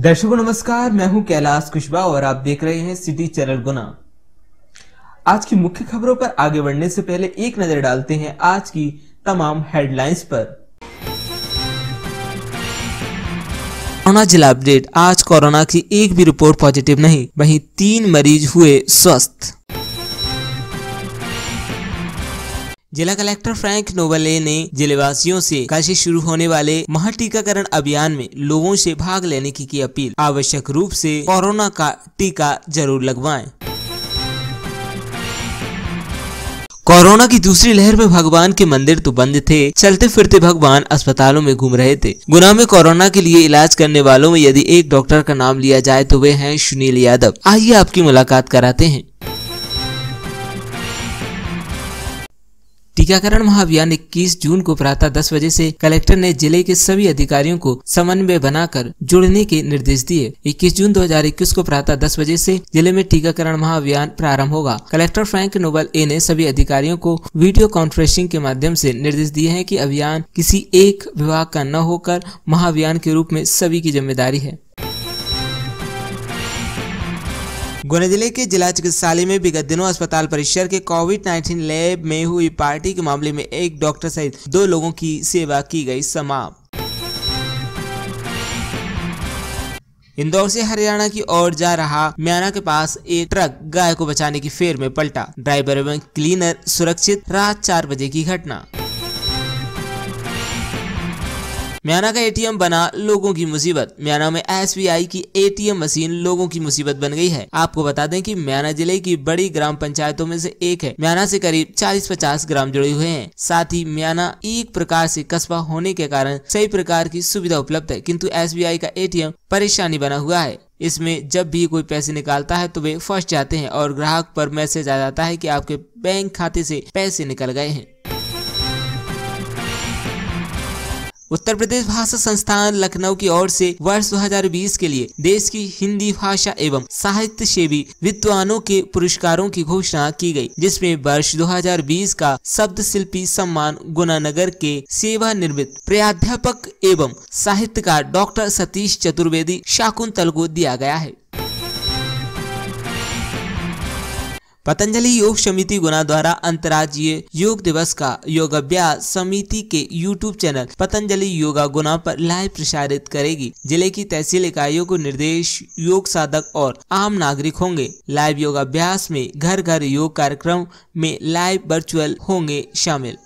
दर्शकों नमस्कार, मैं हूं कैलाश कुशवाहा और आप देख रहे हैं सिटी चैनल गुना। आज की मुख्य खबरों पर आगे बढ़ने से पहले एक नजर डालते हैं आज की तमाम हेडलाइंस पर। कोरोना जिला अपडेट। आज कोरोना की एक भी रिपोर्ट पॉजिटिव नहीं, वहीं 3 मरीज हुए स्वस्थ। जिला कलेक्टर फ्रैंक नोबले ने जिलेवासियों से कल से शुरू होने वाले महा टीकाकरण अभियान में लोगों से भाग लेने की अपील। आवश्यक रूप से कोरोना का टीका जरूर लगवाएं। कोरोना की दूसरी लहर में भगवान के मंदिर तो बंद थे, चलते फिरते भगवान अस्पतालों में घूम रहे थे। गुना में कोरोना के लिए इलाज करने वालों में यदि एक डॉक्टर का नाम लिया जाए तो वे हैं सुनील यादव। आइए आपकी मुलाकात कराते हैं। टीकाकरण महाअभियान 21 जून को प्रातः 10 बजे से कलेक्टर ने जिले के सभी अधिकारियों को समन्वय बनाकर जुड़ने के निर्देश दिए। 21 जून 2021 को प्रातः 10 बजे से जिले में टीकाकरण महाअभियान प्रारंभ होगा। कलेक्टर फ्रैंक नोबले ने सभी अधिकारियों को वीडियो कॉन्फ्रेंसिंग के माध्यम से निर्देश दिए हैं कि अभियान किसी एक विभाग का न होकर महाअभियान के रूप में सभी की जिम्मेदारी है। गुना जिले के जिला चिकित्सालय में विगत दिनों अस्पताल परिसर के कोविड-19 लैब में हुई पार्टी के मामले में एक डॉक्टर सहित 2 लोगों की सेवा की गई समाप्त। इंदौर से हरियाणा की ओर जा रहा म्याना के पास एक ट्रक गाय को बचाने की फेर में पलटा। ड्राइवर एवं क्लीनर सुरक्षित। रात 4 बजे की घटना। म्याना का एटीएम बना लोगों की मुसीबत। म्याना में एसबीआई की एटीएम मशीन लोगों की मुसीबत बन गई है। आपको बता दें कि म्याना जिले की बड़ी ग्राम पंचायतों में से एक है। म्याना से करीब 40-50 ग्राम जुड़े हुए हैं। साथ ही म्याना एक प्रकार से कस्बा होने के कारण सही प्रकार की सुविधा उपलब्ध है, किंतु एसबीआई का एटीएम परेशानी बना हुआ है। इसमें जब भी कोई पैसे निकालता है तो वे फंस जाते हैं और ग्राहक पर मैसेज आ जाता है कि आपके बैंक खाते से पैसे निकल गए हैं। उत्तर प्रदेश भाषा संस्थान लखनऊ की ओर से वर्ष 2020 के लिए देश की हिंदी भाषा एवं साहित्य सेवी विद्वानों के पुरस्कारों की घोषणा की गई, जिसमें वर्ष 2020 का शब्द शिल्पी सम्मान गुना नगर के सेवानिवृत्त प्राध्यापक एवं साहित्यकार डॉक्टर सतीश चतुर्वेदी शाकुंतल को दिया गया है। पतंजलि योग समिति गुना द्वारा अंतर्राज्यीय योग दिवस का योगाभ्यास समिति के YouTube चैनल पतंजलि योगा गुना पर लाइव प्रसारित करेगी। जिले की तहसील इकाइयों को निर्देश योग साधक और आम नागरिक होंगे। लाइव योगाभ्यास में घर घर योग कार्यक्रम में लाइव वर्चुअल होंगे शामिल।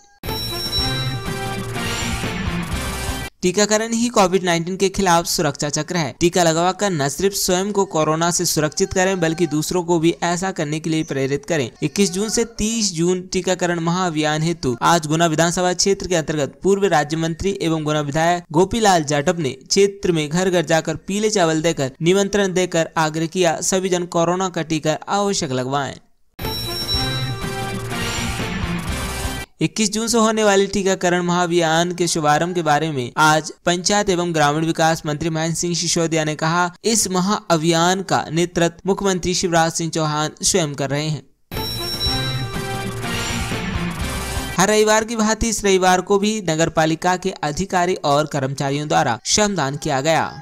टीकाकरण ही कोविड-19 के खिलाफ सुरक्षा चक्र है। टीका लगवाकर न सिर्फ स्वयं को कोरोना से सुरक्षित करें बल्कि दूसरों को भी ऐसा करने के लिए प्रेरित करें। 21 जून से 30 जून टीकाकरण महाअभियान हेतु आज गुना विधानसभा क्षेत्र के अंतर्गत पूर्व राज्य मंत्री एवं गुना विधायक गोपीलाल जाटव ने क्षेत्र में घर घर जाकर पीले चावल देकर निमंत्रण देकर आग्रह किया, सभी जन कोरोना का टीका आवश्यक लगवाएं। 21 जून से होने वाले टीकाकरण महाअभियान के शुभारंभ के बारे में आज पंचायत एवं ग्रामीण विकास मंत्री महेंद्र सिंह सिसोदिया ने कहा, इस महाअभियान का नेतृत्व मुख्यमंत्री शिवराज सिंह चौहान स्वयं कर रहे हैं। हर रविवार की भांति इस रविवार को भी नगर पालिका के अधिकारी और कर्मचारियों द्वारा श्रमदान किया गया।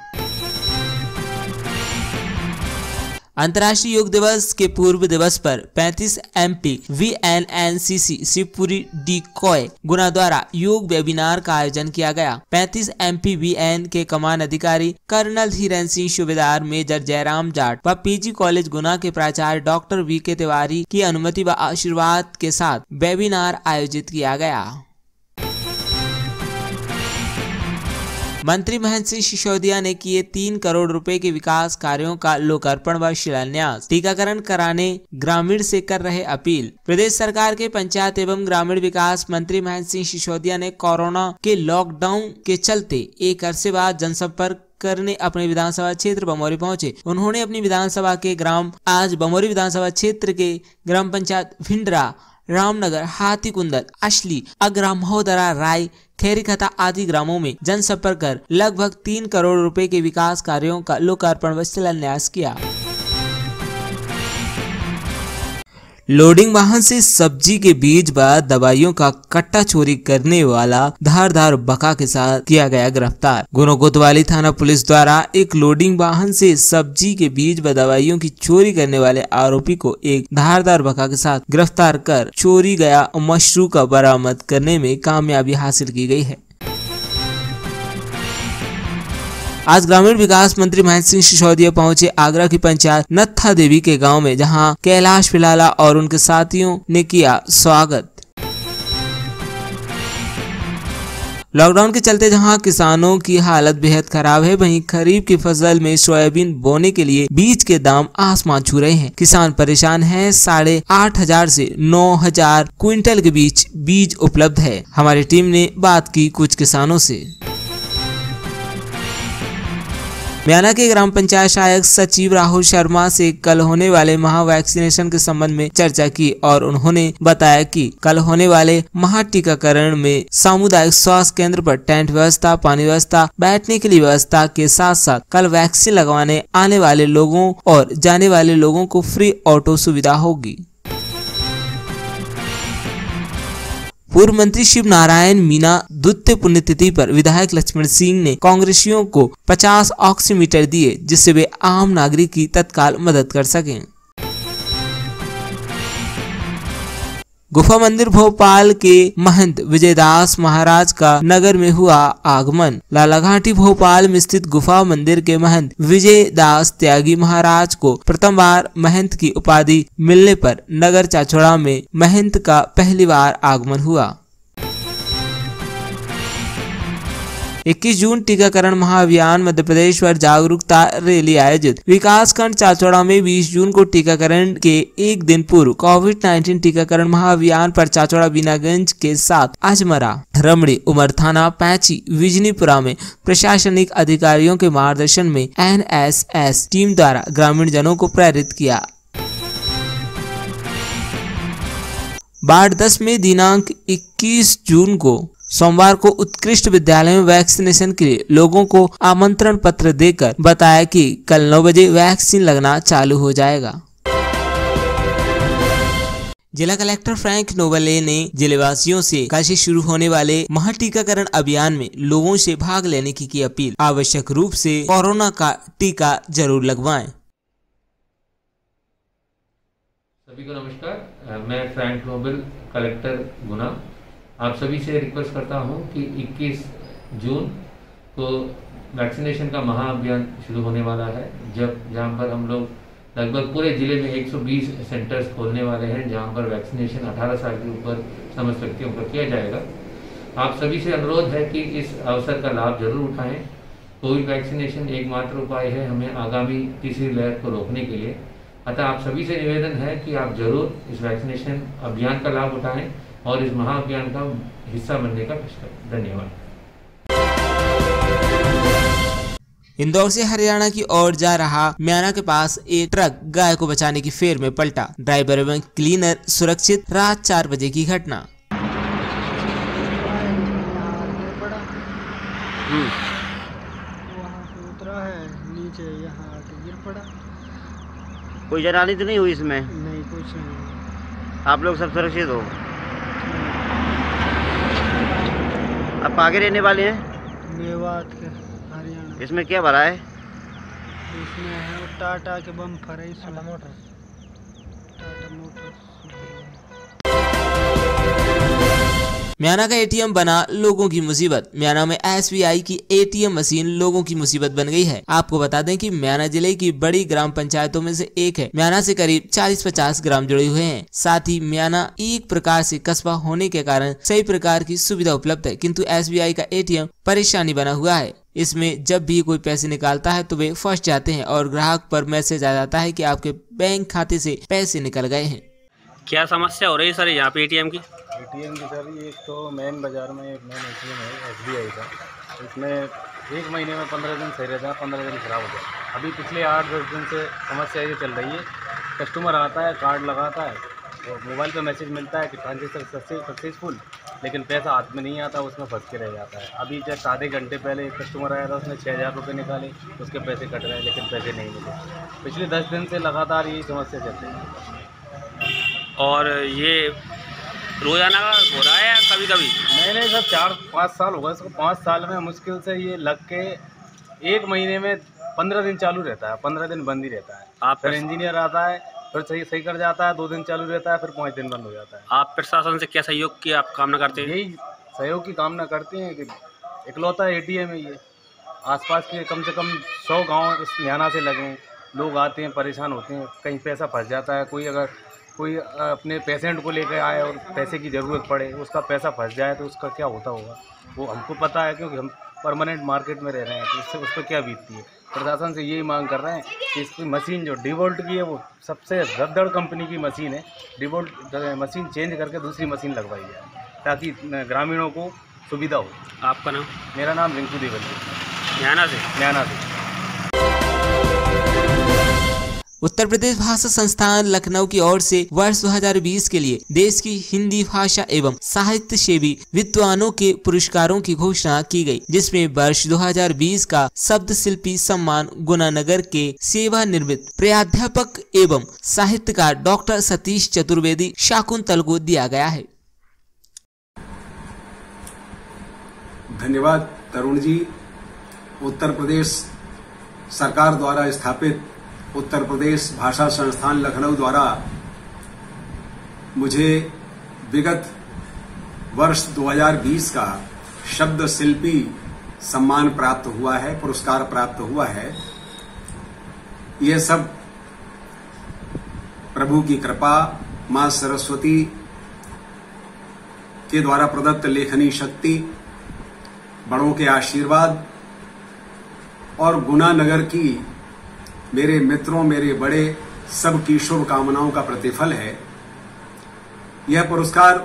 अंतर्राष्ट्रीय योग दिवस के पूर्व दिवस पर 35 MP VNNCC शिवपुरी डिकोय गुना द्वारा योग वेबिनार का आयोजन किया गया। 35 MP VN के कमान अधिकारी कर्नल धीरेन्द्र सिंह सूबेदार, मेजर जयराम जाट व PG कॉलेज गुना के प्राचार्य डॉक्टर VK तिवारी की अनुमति व आशीर्वाद के साथ वेबिनार आयोजित किया गया। मंत्री महेंद्र सिंह सिसोदिया ने किए 3 करोड़ रुपए के विकास कार्यों का लोकार्पण व शिलान्यास। टीकाकरण कराने ग्रामीण से कर रहे अपील। प्रदेश सरकार के पंचायत एवं ग्रामीण विकास मंत्री महेंद्र सिंह सिसोदिया ने कोरोना के लॉकडाउन के चलते एक अरसे बाद जनसंपर्क करने अपने विधानसभा क्षेत्र बमोरी पहुंचे। उन्होंने अपनी विधानसभा के आज बमोरी विधानसभा क्षेत्र के ग्राम पंचायत भिंडरा, रामनगर, हाथीकुंदल, अशली, अग्रा, महोदरा, राय, खेरीखता आदि ग्रामों में जनसंपर्क कर लगभग 3 करोड़ रुपए के विकास कार्यों का लोकार्पण व शिलान्यास किया। लोडिंग वाहन से सब्जी के बीज व दवाइयों का कट्टा चोरी करने वाला धारदार बका के साथ किया गया गिरफ्तार। गुना कोतवाली थाना पुलिस द्वारा एक लोडिंग वाहन से सब्जी के बीज व दवाइयों की चोरी करने वाले आरोपी को एक धारदार बका के साथ गिरफ्तार कर चोरी गया मशरू का बरामद करने में कामयाबी हासिल की गई है। आज ग्रामीण विकास मंत्री महेंद्र सिंह सिसोदिया पहुंचे आगरा की पंचायत नत्था देवी के गांव में, जहां कैलाश पिलाला और उनके साथियों ने किया स्वागत। लॉकडाउन के चलते जहां किसानों की हालत बेहद खराब है, वहीं खरीफ की फसल में सोयाबीन बोने के लिए बीज के दाम आसमान छू रहे हैं। किसान परेशान हैं। 8,500 से 9,000 क्विंटल के बीच बीज उपलब्ध है। हमारी टीम ने बात की कुछ किसानों से। म्याना के ग्राम पंचायत सहायक सचिव राहुल शर्मा से कल होने वाले महा वैक्सीनेशन के संबंध में चर्चा की और उन्होंने बताया कि कल होने वाले महा टीकाकरण में सामुदायिक स्वास्थ्य केंद्र पर टेंट व्यवस्था, पानी व्यवस्था, बैठने के लिए व्यवस्था के साथ साथ कल वैक्सीन लगवाने आने वाले लोगों और जाने वाले लोगों को फ्री ऑटो सुविधा होगी। पूर्व मंत्री शिव नारायण मीना द्वितीय पुण्यतिथि पर विधायक लक्ष्मण सिंह ने कांग्रेसियों को 50 ऑक्सीमीटर दिए, जिससे वे आम नागरिक की तत्काल मदद कर सकें। गुफा मंदिर भोपाल के महंत विजयदास महाराज का नगर में हुआ आगमन। लालाघाटी भोपाल में स्थित गुफा मंदिर के महंत विजयदास त्यागी महाराज को प्रथम बार महंत की उपाधि मिलने पर नगर चाचौड़ा में महंत का पहली बार आगमन हुआ। 21 जून टीकाकरण महाअभियान मध्य प्रदेश पर जागरूकता रैली आयोजित। विकास खंड चाचौड़ा में 20 जून को टीकाकरण के एक दिन पूर्व कोविड-19 टीकाकरण महाअभियान पर चाचौड़ा बीनागंज के साथ अजमरा, रमड़ी, उमर थाना, पैंची, विजनीपुरा में प्रशासनिक अधिकारियों के मार्गदर्शन में NSS टीम द्वारा ग्रामीण जनों को प्रेरित किया। वार्ड 10 में दिनांक 21 जून को सोमवार को उत्कृष्ट विद्यालय में वैक्सीनेशन के लिए लोगों को आमंत्रण पत्र देकर बताया कि कल 9 बजे वैक्सीन लगना चालू हो जाएगा। जिला कलेक्टर फ्रैंक नोबले ने जिलेवासियों से कल से शुरू होने वाले महा टीकाकरण अभियान में लोगों से भाग लेने की अपील। आवश्यक रूप से कोरोना का टीका जरूर लगवाएं। सभी को नमस्कार। मैं फ्रैंक नोबल, कलेक्टर गुना, आप सभी से रिक्वेस्ट करता हूं कि 21 जून को वैक्सीनेशन का महाअभियान शुरू होने वाला है, जहां पर हम लोग लगभग पूरे जिले में 120 सेंटर्स खोलने वाले हैं, जहां पर वैक्सीनेशन 18 साल के ऊपर समस्त व्यक्तियों पर किया जाएगा। आप सभी से अनुरोध है कि इस अवसर का लाभ जरूर उठाएं। कोविड वैक्सीनेशन एकमात्र उपाय है हमें आगामी तीसरी लहर को रोकने के लिए। अतः आप सभी से निवेदन है कि आप जरूर इस वैक्सीनेशन अभियान का लाभ उठाएं और इस महाअभियान का हिस्सा बनने का प्रयास करें। धन्यवाद। इंदौर से हरियाणा की ओर जा रहा म्याना के पास एक ट्रक गाय को बचाने की फेर में पलटा। ड्राइवर एवं क्लीनर सुरक्षित। रात 4 बजे की घटना। कोई जनानी तो नहीं हुई इसमें? नहीं, कुछ नहीं। आप लोग सब सुरक्षित हो? आप आगे रहने वाले हैं? मेवात के, हरियाणा। इसमें क्या भरा है? इसमें है टाटा के बम्पर है, टाटा मोटर्स। म्याना का एटीएम बना लोगों की मुसीबत। म्याना में SBI की ATM मशीन लोगों की मुसीबत बन गई है। आपको बता दें कि म्याना जिले की बड़ी ग्राम पंचायतों में से एक है। म्याना से करीब 40-50 ग्राम जुड़े हुए हैं। साथ ही म्याना एक प्रकार से कस्बा होने के कारण सही प्रकार की सुविधा उपलब्ध है, किंतु SBI का ATM परेशानी बना हुआ है। इसमें जब भी कोई पैसे निकालता है तो वे फंस जाते हैं और ग्राहक पर मैसेज आ जाता है कि आपके बैंक खाते से पैसे निकल गए हैं। क्या समस्या हो रही है सर यहाँ पे ATM की? ATM की सर, एक तो मेन बाज़ार में एक मेन ATM है SBI का। इसमें 1 महीने में 15 दिन सही रहता है, 15 दिन खराब होता है। अभी पिछले 8-10 दिन से समस्या ये चल रही है। कस्टमर आता है, कार्ड लगाता है और मोबाइल पे मैसेज मिलता है कि ट्रांजेक्शन सक्सेसफुल, लेकिन पैसा हाथ में नहीं आता, उसमें फंस के रह जाता है। अभी जस्ट आधे घंटे पहले एक कस्टमर आया था, उसने 6,000 रुपये निकाले, उसके पैसे कट गए लेकिन पैसे नहीं मिले। पिछले 10 दिन से लगातार यही समस्या चल रही है। और ये रोजाना हो रहा है या कभी कभी? मैंने सर 4-5 साल हो गए इसको। 5 साल में मुश्किल से ये लग के 1 महीने में 15 दिन चालू रहता है, 15 दिन बंद ही रहता है। आप फिर इंजीनियर आता है, फिर सही कर जाता है, 2 दिन चालू रहता है, फिर 5 दिन बंद हो जाता है। आप प्रशासन से क्या सहयोग की आप कामना करते हैं? यही सहयोग की कामना करते हैं कि इकलौता ATM है ये। आसपास के कम से कम 100 गांव इस न्याना से लगे हैं। लोग आते हैं, परेशान होते हैं, कहीं पैसा फंस जाता है। कोई अपने पेशेंट को लेकर आए और पैसे की ज़रूरत पड़े, उसका पैसा फंस जाए तो उसका क्या होता होगा वो हमको पता है, क्योंकि हम परमानेंट मार्केट में रह रहे हैं। तो उससे उस पर क्या बीतती है। प्रशासन से यही मांग कर रहे हैं कि इसकी मशीन जो डिवोल्ट की है वो सबसे रद्दड़ कंपनी की मशीन है। डिवोल्ट मशीन चेंज करके दूसरी मशीन लगवाई जाए ताकि ग्रामीणों को सुविधा हो। आपका नाम? मेरा नाम रिंकू देवल। न्याना से। उत्तर प्रदेश भाषा संस्थान लखनऊ की ओर से वर्ष 2020 के लिए देश की हिंदी भाषा एवं साहित्य सेवी विद्वानों के पुरस्कारों की घोषणा की गई, जिसमें वर्ष 2020 का शब्द शिल्पी सम्मान गुनानगर के सेवानिवृत्त प्राध्यापक एवं साहित्यकार डॉक्टर सतीश चतुर्वेदी शाकुंतल को दिया गया है। धन्यवाद तरुण जी। उत्तर प्रदेश सरकार द्वारा स्थापित उत्तर प्रदेश भाषा संस्थान लखनऊ द्वारा मुझे विगत वर्ष 2020 का शब्द शिल्पी सम्मान प्राप्त हुआ है, पुरस्कार प्राप्त हुआ है। यह सब प्रभु की कृपा, मां सरस्वती के द्वारा प्रदत्त लेखनी शक्ति, बड़ों के आशीर्वाद और गुनानगर की मेरे मित्रों, मेरे बड़े सबकी शुभकामनाओं का प्रतिफल है। यह पुरस्कार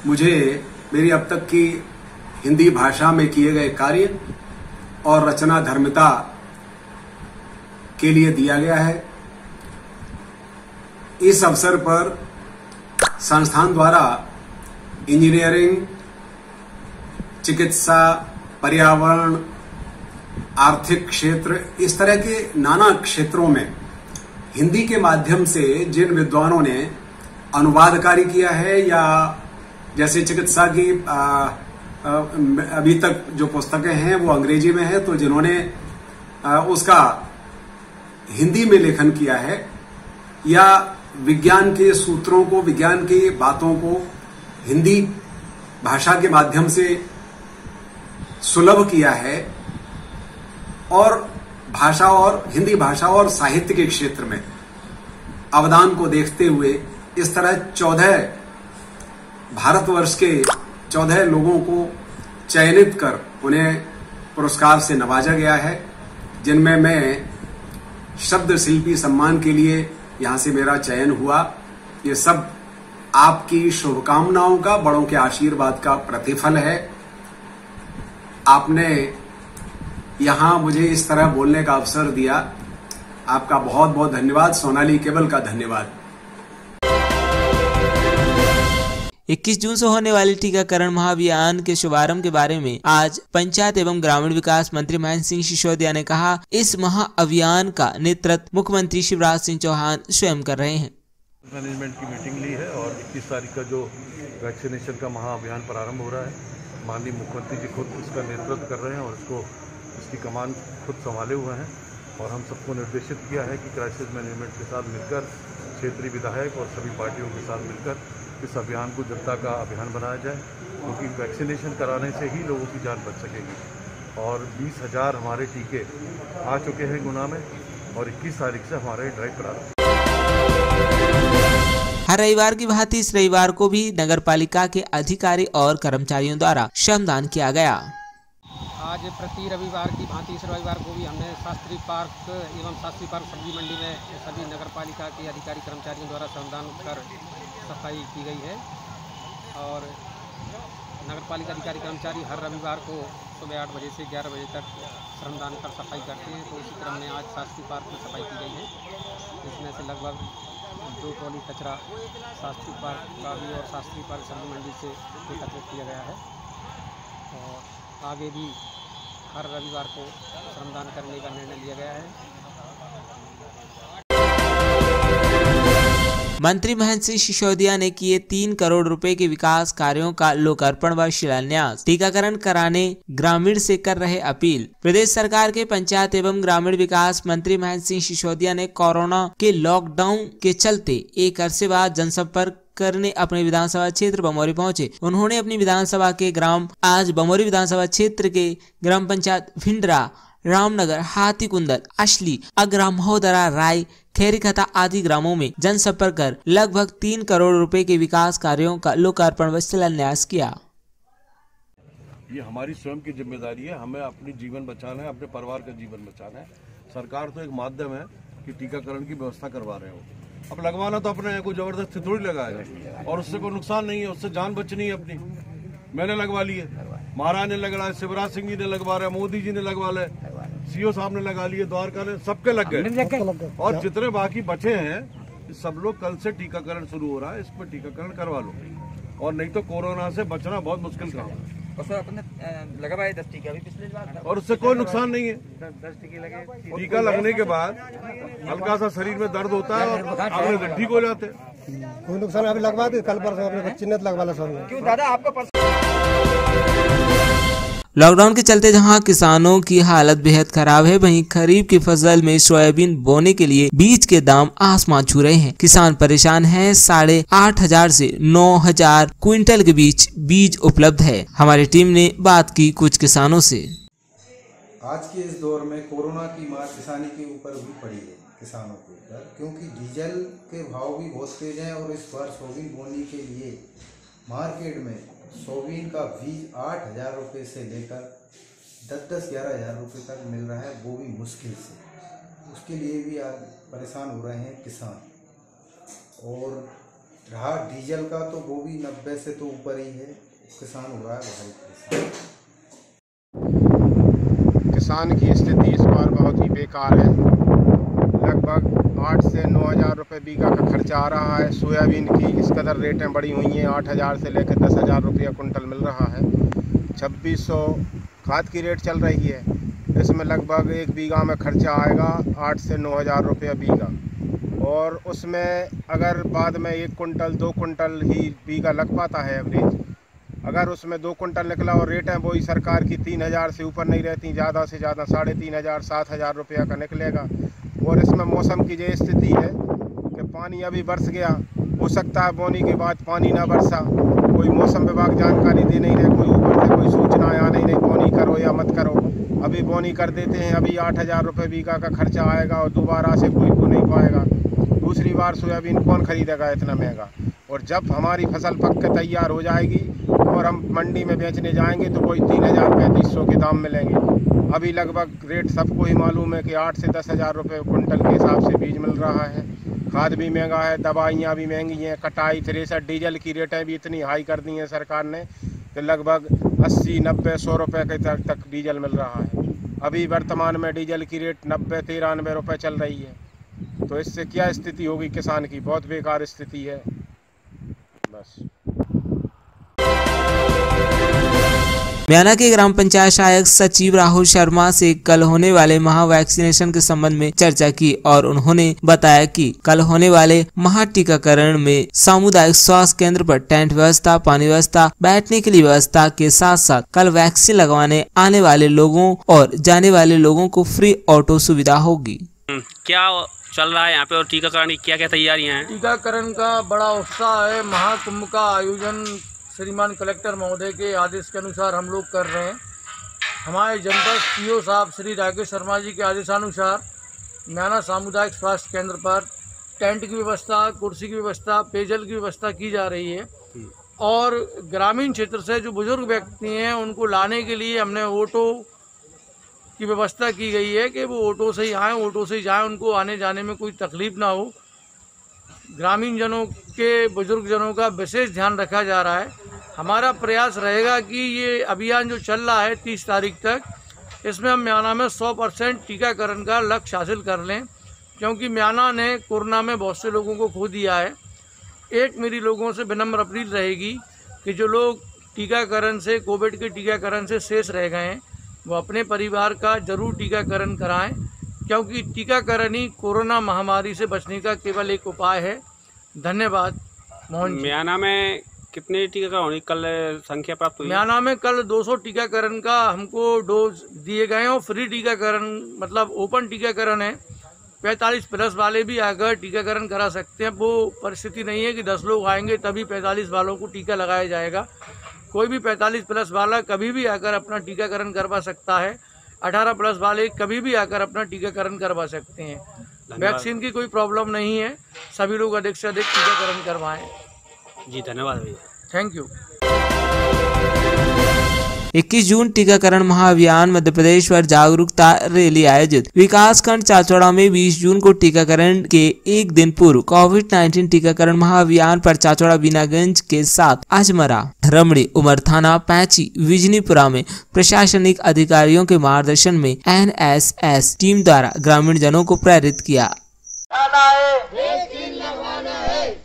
मुझे मेरी अब तक की हिंदी भाषा में किए गए कार्य और रचना धर्मिता के लिए दिया गया है। इस अवसर पर संस्थान द्वारा इंजीनियरिंग, चिकित्सा, पर्यावरण, आर्थिक क्षेत्र, इस तरह के नाना क्षेत्रों में हिंदी के माध्यम से जिन विद्वानों ने अनुवाद कार्य किया है, या जैसे चिकित्सा की अभी तक जो पुस्तकें हैं वो अंग्रेजी में है, तो जिन्होंने उसका हिंदी में लेखन किया है, या विज्ञान के सूत्रों को, विज्ञान की बातों को हिंदी भाषा के माध्यम से सुलभ किया है, और भाषा और हिंदी भाषा और साहित्य के क्षेत्र में अवदान को देखते हुए इस तरह 14 भारतवर्ष के 14 लोगों को चयनित कर उन्हें पुरस्कार से नवाजा गया है, जिनमें मैं शब्द शिल्पी सम्मान के लिए यहां से मेरा चयन हुआ। ये सब आपकी शुभकामनाओं का, बड़ों के आशीर्वाद का प्रतिफल है। आपने यहां मुझे इस तरह बोलने का अवसर दिया, आपका बहुत बहुत धन्यवाद। सोनाली केबल का धन्यवाद। 21 जून से होने वाले टीकाकरण महाअभियान के शुभारंभ के बारे में आज पंचायत एवं ग्रामीण विकास मंत्री महेंद्र सिंह सिसोदिया ने कहा, इस महाअभियान का नेतृत्व मुख्यमंत्री शिवराज सिंह चौहान स्वयं कर रहे हैं। मैनेजमेंट की मीटिंग ली है और 21 तारीख का जो वैक्सीनेशन का महाअभियान प्रारंभ हो रहा है, माननीय मुख्यमंत्री जी खुद इसका नेतृत्व कर रहे हैं और इसकी कमान खुद संभाले हुए हैं। और हम सबको निर्देशित किया है कि क्राइसिस मैनेजमेंट के साथ मिलकर, क्षेत्रीय विधायक और सभी पार्टियों के साथ मिलकर इस अभियान को जनता का अभियान बनाया जाए, क्योंकि वैक्सीनेशन कराने से ही लोगों की जान बच सकेगी। और 20,000 हमारे टीके आ चुके हैं गुना में और 21 तारीख से हमारे ड्राइव प्रारंभ। हर रविवार की भांति इस रविवार को भी नगर पालिका के अधिकारी और कर्मचारियों द्वारा श्रमदान किया गया। आज प्रति रविवार की भांति इस रविवार को भी हमने शास्त्री पार्क एवं शास्त्री पार्क सब्जी मंडी में सभी नगर पालिका के अधिकारी कर्मचारियों द्वारा श्रमदान कर सफाई की गई है। और नगर पालिका अधिकारी कर्मचारी हर रविवार को सुबह 8 बजे से 11 बजे तक श्रमदान कर सफाई करते हैं। तो इसी क्रम में आज शास्त्री पार्क में सफाई की गई है। इसमें से लगभग 2 ट्रॉली कचरा शास्त्री पार्क का भी और शास्त्री पार्क सब्जी मंडी से एकत्रित किया गया है। और आगे भी हर रविवार को श्रमदान करने का निर्णय लिया गया है। मंत्री महेंद्र सिंह सिसोदिया ने किए 3 करोड़ रुपए के विकास कार्यों का लोकार्पण व शिलान्यास। टीकाकरण कराने ग्रामीण से कर रहे अपील। प्रदेश सरकार के पंचायत एवं ग्रामीण विकास मंत्री महेंद्र सिंह सिसोदिया ने कोरोना के लॉकडाउन के चलते एक अरसे बाद जनसंपर्क करने अपने विधानसभा क्षेत्र बमौरी पहुंचे। उन्होंने अपनी विधानसभा के आज बमौरी विधानसभा क्षेत्र के ग्राम पंचायत भिंडरा, रामनगर, हाथीकुंदल, अशली, अग्रा, महोदरा, राय, खेरीखता आदि ग्रामों में जनसंपर्क कर लगभग 3 करोड़ रुपए के विकास कार्यों का लोकार्पण व शिलान्यास किया। ये हमारी स्वयं की जिम्मेदारी है, हमें अपनी जीवन बचाना है, अपने परिवार का जीवन बचाना है। सरकार तो एक माध्यम है कि टीकाकरण की व्यवस्था करवा रहे हो, अब लगवाना तो अपने कोई जबरदस्ती थोड़ी लगाएगा और उससे कोई नुकसान नहीं है, उससे जान बचनी है अपनी। मैंने लगवा ली है, महाराज ने लगवा, शिवराज सिंह जी ने लगवा रहे, मोदी जी ने लगवा ले, सीओ साहब ने लगा लिए, द्वारका ने, सबके लग गए। और जितने बाकी बचे हैं सब लोग कल से टीकाकरण शुरू हो रहा है, इसमें टीकाकरण करवा लो, और नहीं तो कोरोना से बचना बहुत मुश्किल काम है। और सर अपने लगवाए 10 टीके अभी पिछले बार, और उससे कोई नुकसान नहीं है। 10 टीके लगे, टीका लगने के बाद हल्का सा शरीर में दर्द होता है और अगले दिन ठीक हो जाते हैं। कोई नुकसान अभी लगवा दे, कल परसों अपने चिन्हित लगवा ला सब। क्यों दादा आपका लॉकडाउन के चलते जहां किसानों की हालत बेहद खराब है, वहीं खरीफ की फसल में सोयाबीन बोने के लिए बीज के दाम आसमान छू रहे हैं। किसान परेशान हैं। 8,500 से 9,000 क्विंटल के बीच बीज उपलब्ध है। हमारी टीम ने बात की कुछ किसानों से। आज के इस दौर में कोरोना की मार किसानी के ऊपर भी पड़ी है, किसानों के ऊपर, क्योंकि डीजल के भाव भी बहुत तेज हैं और इस बार सोयाबीन बोने के लिए मार्केट में सोयाबीन का बीज 8,000 रुपये से लेकर 10-11,000 रुपये तक मिल रहा है, वो भी मुश्किल से। उसके लिए भी आज परेशान हो रहे हैं किसान। और रहा डीजल का तो वो भी 90 से तो ऊपर ही है, किसान हो रहा है बहुत परेशान। किसान की स्थिति इस बार बहुत ही बेकार है। लगभग 8 से 9,000 रुपये बीघा का खर्चा आ रहा है। सोयाबीन की इस कदर रेटें बढ़ी हुई हैं, 8,000 से लेकर 10,000 रुपया कुंटल मिल रहा है। 2600 खाद की रेट चल रही है, इसमें लगभग 1 बीघा में खर्चा आएगा 8 से 9,000 रुपया बीघा। और उसमें अगर बाद में 1 कुंटल 2 कुंटल ही बीघा लग पाता है एवरेज, अगर उसमें 2 कुंटल निकला और रेटें वही सरकार की 3,000 से ऊपर नहीं रहती, ज़्यादा से ज़्यादा 3,500 7,000 रुपया का निकलेगा। और इसमें मौसम की ये स्थिति है कि पानी अभी बरस गया, हो सकता है बोनी के बाद पानी ना बरसा। कोई मौसम विभाग जानकारी दे नहीं रहे, कोई ऊपर से कोई सूचना आ नहीं बोनी करो या मत करो। अभी बोनी कर देते हैं, अभी 8,000 रुपये बीघा का खर्चा आएगा और दोबारा से कोई को नहीं पाएगा। दूसरी बार सोयाबीन कौन खरीदेगा इतना महंगा। और जब हमारी फसल पक के तैयार हो जाएगी और हम मंडी में बेचने जाएंगे तो कोई 3,000-3,500 के दाम मिलेंगे। अभी लगभग रेट सबको ही मालूम है कि 8 से 10,000 रुपये कुंटल के हिसाब से बीज मिल रहा है। खाद भी महंगा है, दवाइयाँ भी महंगी हैं, कटाई, थ्रेसर, डीजल की रेटें भी इतनी हाई कर दी हैं सरकार ने कि लगभग 80, 90, 100 रुपये के तक डीजल मिल रहा है। अभी वर्तमान में डीजल की रेट 90, 93 रुपये चल रही है। तो इससे क्या स्थिति होगी किसान की? बहुत बेकार स्थिति है। बस। म्याना के ग्राम पंचायत सहायक सचिव राहुल शर्मा से कल होने वाले महा वैक्सीनेशन के संबंध में चर्चा की और उन्होंने बताया कि कल होने वाले महा टीकाकरण में सामुदायिक स्वास्थ्य केंद्र पर टेंट व्यवस्था, पानी व्यवस्था, बैठने के लिए व्यवस्था के साथ साथ कल वैक्सीन लगवाने आने वाले लोगों और जाने वाले लोगों को फ्री ऑटो सुविधा होगी। क्या चल रहा है यहाँ पे और टीकाकरण की क्या क्या तैयारियाँ हैं? टीकाकरण का बड़ा उत्साह है। महाकुंभ का आयोजन श्रीमान कलेक्टर महोदय के आदेश के अनुसार हम लोग कर रहे हैं। हमारे जनपद सीओ साहब श्री राकेश शर्मा जी के आदेशानुसार म्याना सामुदायिक स्वास्थ्य केंद्र पर टेंट की व्यवस्था, कुर्सी की व्यवस्था, पेयजल की व्यवस्था की जा रही है। और ग्रामीण क्षेत्र से जो बुजुर्ग व्यक्ति हैं उनको लाने के लिए हमने ऑटो की व्यवस्था की गई है कि वो ऑटो से ही आएँ, ऑटो से ही जाएँ, उनको आने जाने में कोई तकलीफ़ ना हो। ग्रामीण जनों के, बुजुर्ग जनों का विशेष ध्यान रखा जा रहा है। हमारा प्रयास रहेगा कि ये अभियान जो चल रहा है 30 तारीख तक, इसमें हम म्याना में 100% टीकाकरण का लक्ष्य हासिल कर लें, क्योंकि म्याना ने कोरोना में बहुत से लोगों को खो दिया है। एक मेरी लोगों से विनम्र अपील रहेगी कि जो लोग टीकाकरण से, कोविड के टीकाकरण से शेष रह गए हैं, वो अपने परिवार का ज़रूर टीकाकरण कराएं, क्योंकि टीकाकरण ही कोरोना महामारी से बचने का केवल एक उपाय है। धन्यवाद मोहन जी। म्याना में कितने टीकाकरण होने कल संख्या प्राप्त हुई? म्याना में कल 200 टीकाकरण का हमको डोज दिए गए हैं और फ्री टीकाकरण मतलब ओपन टीकाकरण है। 45 प्लस वाले भी आकर टीकाकरण करा सकते हैं। वो परिस्थिति नहीं है कि 10 लोग आएंगे तभी 45 वालों को टीका लगाया जाएगा। कोई भी 45 प्लस वाला कभी भी आकर अपना टीकाकरण करवा सकता है। 18 प्लस वाले कभी भी आकर अपना टीकाकरण करवा सकते हैं। वैक्सीन की कोई प्रॉब्लम नहीं है। सभी लोग अधिक से अधिक टीकाकरण करवाएं। जी धन्यवाद भैया, थैंक यू। 21 जून टीकाकरण महाअभियान मध्य प्रदेश पर जागरूकता रैली आयोजित। विकासखंड चाचौड़ा में 20 जून को टीकाकरण के एक दिन पूर्व कोविड-19 टीकाकरण महाअभियान पर चाचौड़ा बीनागंज के साथ आजमरा, रमणी, उमर थाना, पैंची, विजनीपुरा में प्रशासनिक अधिकारियों के मार्गदर्शन में NSS टीम द्वारा ग्रामीण जनों को प्रेरित किया।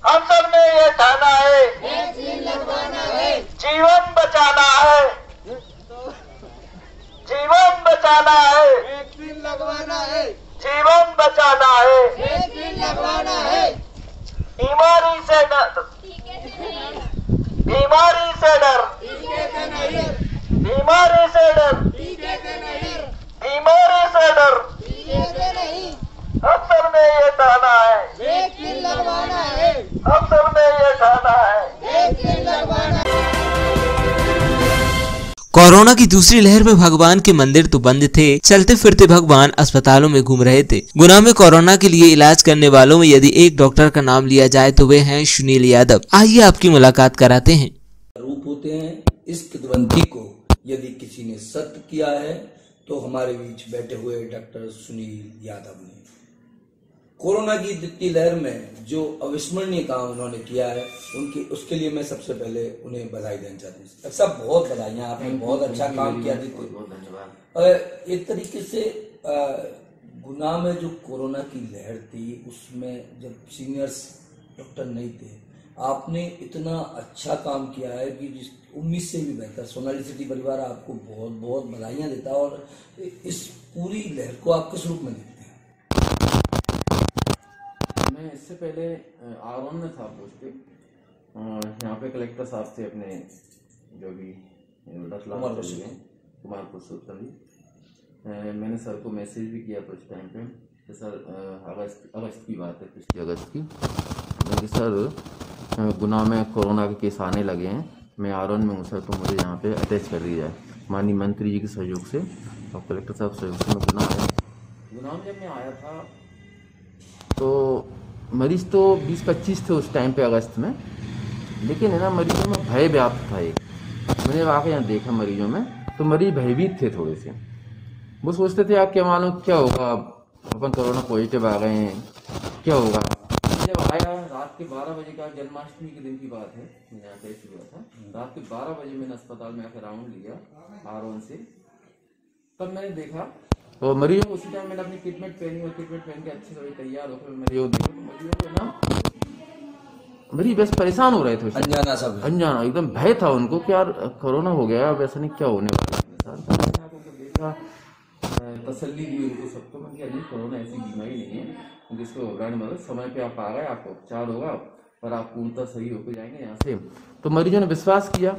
हम सब ने ये ठाना है, वैक्सीन लगवाना है, जीवन बचाना है, जीवन बचाना है, वैक्सीन लगवाना है, जीवन बचाना है, वैक्सीन लगवाना है। बीमारी से डर, बीमारी से डर, बीमारी से डर, बीमारी से डर, हम सब ने ये ठाना है, वैक्सीन लगवाना है, हम सब ने ये ठाना है, वैक्सीन लगवाना है। कोरोना की दूसरी लहर में भगवान के मंदिर तो बंद थे, चलते फिरते भगवान अस्पतालों में घूम रहे थे। गुना में कोरोना के लिए इलाज करने वालों में यदि एक डॉक्टर का नाम लिया जाए तो वे हैं सुनील यादव। आइए आपकी मुलाकात कराते हैं। रूप होते हैं। इस किदवंती को यदि किसी ने सत्य किया है तो हमारे बीच बैठे हुए डॉक्टर सुनील यादव ने कोरोना की द्वितीय लहर में जो अविस्मरणीय काम उन्होंने किया है उसके लिए मैं सबसे पहले उन्हें बधाई देना चाहता हूँ। सब बहुत बधाइयाँ, आपने बहुत अच्छा काम किया। बहुत धन्यवाद। एक तरीके से गुना में जो कोरोना की लहर थी उसमें जब सीनियर्स डॉक्टर नहीं थे, आपने इतना अच्छा काम किया है कि जिस उम्मीद से भी बेहतर। सोनाली सिटी परिवार आपको बहुत बहुत बधाइयाँ देता है। और इस पूरी लहर को आप किस रूप में देखते हैं? मैं इससे पहले आरोन में था पोस्ट पे, यहाँ पे कलेक्टर साहब थे अपने जो भी कुमार पुरुषोत्तम जी। मैंने सर को मैसेज भी किया था उस टाइम पे कि सर अगस्त की बात है, पिछले अगस्त की, क्योंकि सर गुना में कोरोना के केस आने लगे हैं, मैं आरोन में हूँ सर, तो मुझे यहाँ पे अटैच कर दिया जाए। माननीय मंत्री जी के सहयोग से और कलेक्टर साहब सहयोग से मैं गुना आया। गुना में जब मैं आया था तो मरीज़ तो 20-25 थे उस टाइम पे अगस्त में, लेकिन है ना मरीजों में भय व्याप्त था। एक मैंने वाकई यहाँ देखा मरीजों में, तो मरीज भयभीत थे थोड़े से। वो सोचते थे आप क्या मालूम क्या होगा, अपन कोरोना पॉजिटिव आ गए हैं, क्या होगा। जब आया रात के 12 बजे का, जन्माष्टमी के दिन की बात है, मैं यहाँ टेस्ट हुआ था, रात के 12 बजे मैंने अस्पताल में आकर राउंड लिया आरोन से। तब मैंने देखा और मरीजों को उसी टाइम मैंने अपनी किटमेट पहनी और किटमेट पहन के अच्छे से तैयार होकर मरीजों देखो तो मरीजों को ना मरीज बस परेशान हो रहे थे, अनजाना सब, अनजाना एकदम भय था उनको कि यार कोरोना हो गया, अब ऐसा नहीं क्या होने वाला है। देखा तसल्ली दी उनको सबको, मैं नहीं कोरोना ऐसी बीमारी नहीं है जिसको घबराने मतलब, समय पे आप आ गए, आपका उपचार होगा और आप पूर्णतः सही होकर जाएंगे यहाँ से। तो मरीजों ने विश्वास किया।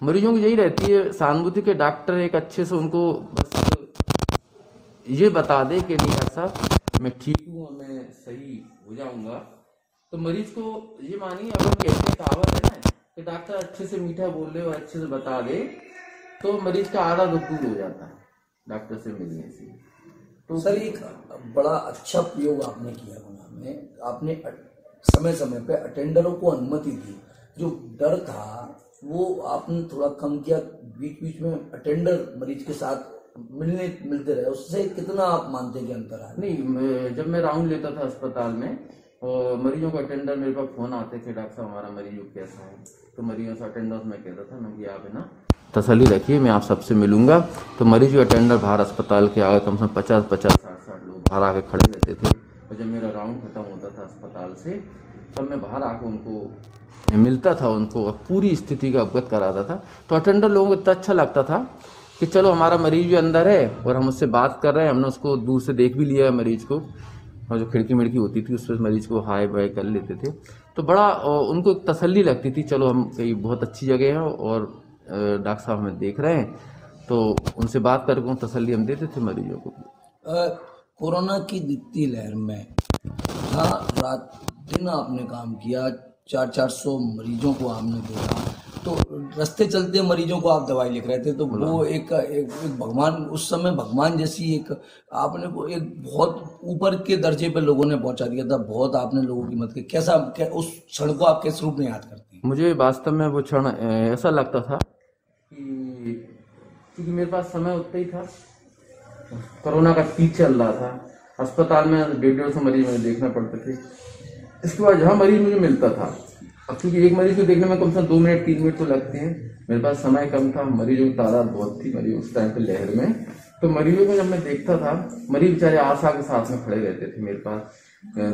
मरीजों की यही रहती है सहानुभूति के डॉक्टर एक अच्छे से उनको बस ये बता दे कि नहीं ऐसा मैं ठीक हूँ और मैं सही हो जाऊंगा, तो मरीज को ये मानिए अगर कहते कहावत है ना कि डॉक्टर अच्छे से मीठा बोल रहे और अच्छे से बता दे तो मरीज का आधा दुख दूर हो जाता है डॉक्टर से मिलने से। तो सर एक बड़ा अच्छा प्रयोग आपने किया गुना में, आपने समय समय पे अटेंडरों को अनुमति दी। जो डर था वो आपने थोड़ा कम किया, बीच बीच में अटेंडर मरीज के साथ मिलते रहे, उससे कितना आप मानते हैं कि अंतर है? नहीं, जब मैं राउंड लेता था अस्पताल में और मरीजों का अटेंडर मेरे पास फोन आते थे, डॉक्टर साहब हमारा मरीज कैसा है, तो मरीजों से अटेंडर मैं कहता था मैं कि आप है ना तसल्ली रखिए, मैं आप सबसे मिलूंगा। तो मरीज अटेंडर बाहर अस्पताल के आगे कम से कम 50-60 लोग बाहर आके खड़े रहते थे। और जब मेरा राउंड खत्म होता था अस्पताल से तब मैं बाहर आकर उनको मिलता था, उनको पूरी स्थिति का अवगत कराता था। तो अटेंडर लोगों को इतना अच्छा लगता था कि चलो हमारा मरीज भी अंदर है और हम उससे बात कर रहे हैं, हमने उसको दूर से देख भी लिया है मरीज को, और जो खिड़की मिड़की होती थी उस पर मरीज को हाई बाई कर लेते थे। तो बड़ा उनको एक तसल्ली लगती थी, चलो हम कहीं बहुत अच्छी जगह है और डॉक्टर साहब हमें देख रहे हैं, तो उनसे बात करके तसल्ली हम देते थे मरीजों को। कोरोना की दिखती लहर में रात दिन आपने काम किया, 400 मरीजों को आपने देखा, तो रास्ते चलते मरीजों को आप दवाई लिख रहे थे, तो वो एक भगवान, उस समय भगवान जैसी एक आपने को एक बहुत ऊपर के दर्जे पे लोगों ने पहुंचा दिया था। बहुत आपने लोगों की मदद की। कैसा उस क्षण को आप किस रूप में याद करते हैं? मुझे वास्तव में वो क्षण ऐसा लगता था कि क्योंकि मेरे पास समय उतना ही था, कोरोना का पीक चल रहा था, अस्पताल में 150 मरीज मुझे देखना पड़ते थे। इसके बाद जहाँ मरीज मुझे मिलता था, अब क्योंकि एक मरीज को देखने में कम से कम 2 मिनट 3 मिनट तो लगते हैं, मेरे पास समय कम था, मरीजों की तादाद बहुत थी मरीज उस टाइम पे लहर में, तो मरीजों को जब मैं देखता था, मरीज बेचारे आशा के साथ में खड़े रहते थे मेरे पास।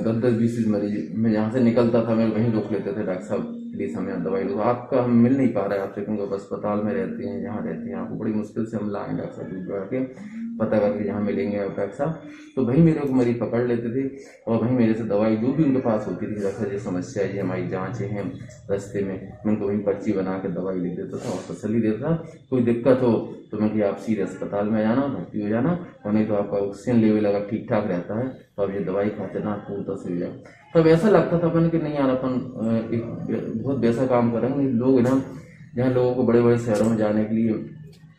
10-20 मरीज मैं यहाँ से निकलता था, मैं वहीं रोक लेते थे, डॉक्टर साहब प्लीज हमें दवाई लो, आपका हम मिल नहीं पा रहे आपसे, क्योंकि आप अस्पताल में रहते हैं, जहाँ रहते हैं, आपको बड़ी मुश्किल से हम लाएंगे डॉक्टर साहब दूर के पता करके जहाँ मिलेंगे आप डॉक्टर साहब। तो वहीं मेरे को मरीज पकड़ लेते थे और वहीं मेरे से दवाई जो भी उनके पास होती थी, डॉक्टर जो समस्या है, हमारी जाँचें हैं रास्ते में, मैं उनको वहीं पर्ची बना के दवाई लिख देता था और तसल्ली देता था। कोई दिक्कत हो तो मैं कि आप सीधे अस्पताल में जाना, भर्ती हो जाना, और नहीं तो आपका ऑक्सीजन लेवल अगर ठीक ठाक रहता है तो आप ये दवाई खाते ना पूर्णतः से हो जाए। तब ऐसा लगता था मैंने कि नहीं यार अपन एक बहुत वैसा काम करेंगे। लोग ना जहाँ लोगों को बड़े बड़े शहरों में जाने के लिए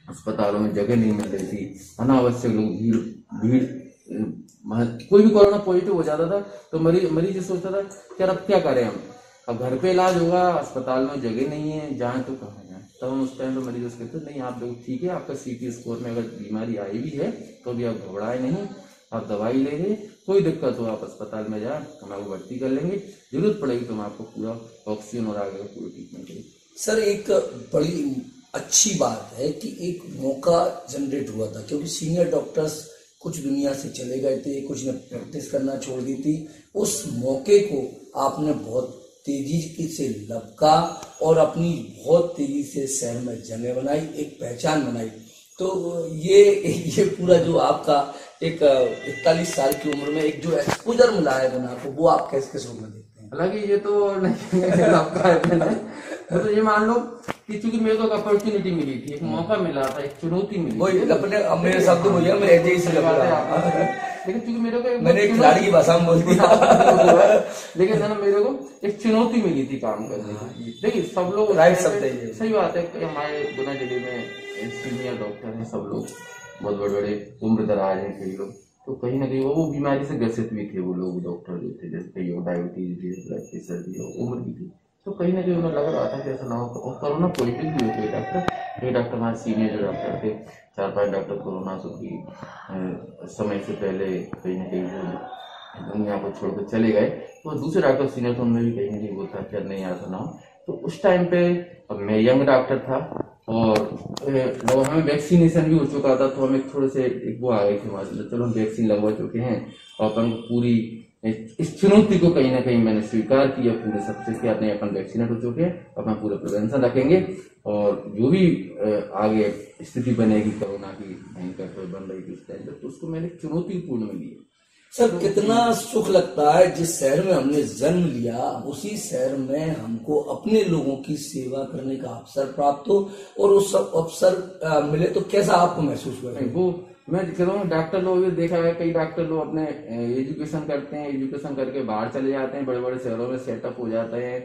अस्पतालों में जगह नहीं मिल रही थी, अनावश्यक लोग भीड़ कोई भी कोरोना पॉजिटिव हो जाता था तो मरीज ये सोचता था कि यार अब क्या करें हम, अब घर पे इलाज होगा, अस्पताल में जगह नहीं है, जाए तो कहाँ जाए। तब हम उस टाइम पे मरीज कहते नहीं आप लोग ठीक है, आपका CT स्कोर में अगर बीमारी आई भी है तो भी आप घबराए नहीं, आप दवाई लेंगे, कोई दिक्कत हो आप अस्पताल में जाए, हम आपको भर्ती कर लेंगे, जरूरत पड़ेगी तो हम आपको पूरा ऑक्सीजन और आगे का पूरा ट्रीटमेंट करेंगे। सर एक बड़ी अच्छी बात है कि एक मौका जनरेट हुआ था, क्योंकि सीनियर डॉक्टर्स कुछ दुनिया से चले गए थे, कुछ ने प्रैक्टिस करना छोड़ दी थी। उस मौके को आपने बहुत तेजी से लपका और अपनी बहुत तेजी से शहर में जगह बनाई, एक पहचान बनाई। तो ये पूरा जो आपका एक 41 साल की उम्र में एक जो एक्सपोजर मिला है गुना को, वो आप कैसे रूप में देखते हैं? हालांकि ये तो नहीं आपका है, तो ये मान लो कि चूंकि मेरे को एक अपॉर्चुनिटी मिली थी, एक मौका मिला था, एक चुनौती मिली थी। अपने मेरे शब्द मुझे मैं ऐसे ही से लेकिन चूंकि मेरे को मैंने खिलाड़ी की भाषा में बोल दिया लेकिन है ना मेरे को एक चुनौती मिली थी काम करने की। देखिए सब लोग राइट शब्द है, सही बात है। हमारे गुना जिले में सीनियर डॉक्टर हैं, सब लोग बहुत बड़े बड़े उम्र दराज हैं कई लोग, तो कहीं ना कहीं वो बीमारी से ग्रसित भी थे वो लोग डॉक्टर जो थे, जैसे कई डायबिटीज भी, ब्लड प्रेशर भी, उम्र भी थी, तो कहीं ना कहीं उन्हें लग रहा था कि ऐसा ना हो। और कोरोना पॉजिटिव भी होते डॉक्टर, ये डॉक्टर हमारे सीनियर जो डॉक्टर थे, 4-5 डॉक्टर कोरोना की समय से पहले कहीं ना कहीं दुनिया को छोड़कर चले गए, तो दूसरे डॉक्टर सीनियर तो उनमें भी कहीं ना कहीं वो था कि नहीं ऐसा ना हो। तो उस टाइम पे अब मैं यंग डॉक्टर था और जब हमें वैक्सीनेशन भी हो चुका था, तो हमें थोड़े से एक वो आ गई थी हमारे, चलो हम वैक्सीन लगवा चुके हैं और अपन पूरी इस चुनौती को कहीं ना कहीं मैंने स्वीकार किया पूरे सबसे कि नहीं अपन वैक्सीनेट हो चुके हैं, अपना पूरा प्रिवेंशन रखेंगे और जो भी आगे स्थिति बनेगी कोरोना की भयंकर बन रही थी उस टाइम पर, तो उसको मैंने चुनौतीपूर्ण में लिया। सर कितना सुख लगता है जिस शहर में हमने जन्म लिया उसी शहर में हमको अपने लोगों की सेवा करने का अवसर प्राप्त हो और उस अवसर मिले, तो कैसा आपको महसूस हुआ? वो मैं कह रहा हूँ डॉक्टर लोग भी देखा है, कई डॉक्टर लोग अपने एजुकेशन करते हैं, एजुकेशन करके बाहर चले जाते हैं, बड़े बड़े शहरों में सेटअप हो जाते हैं,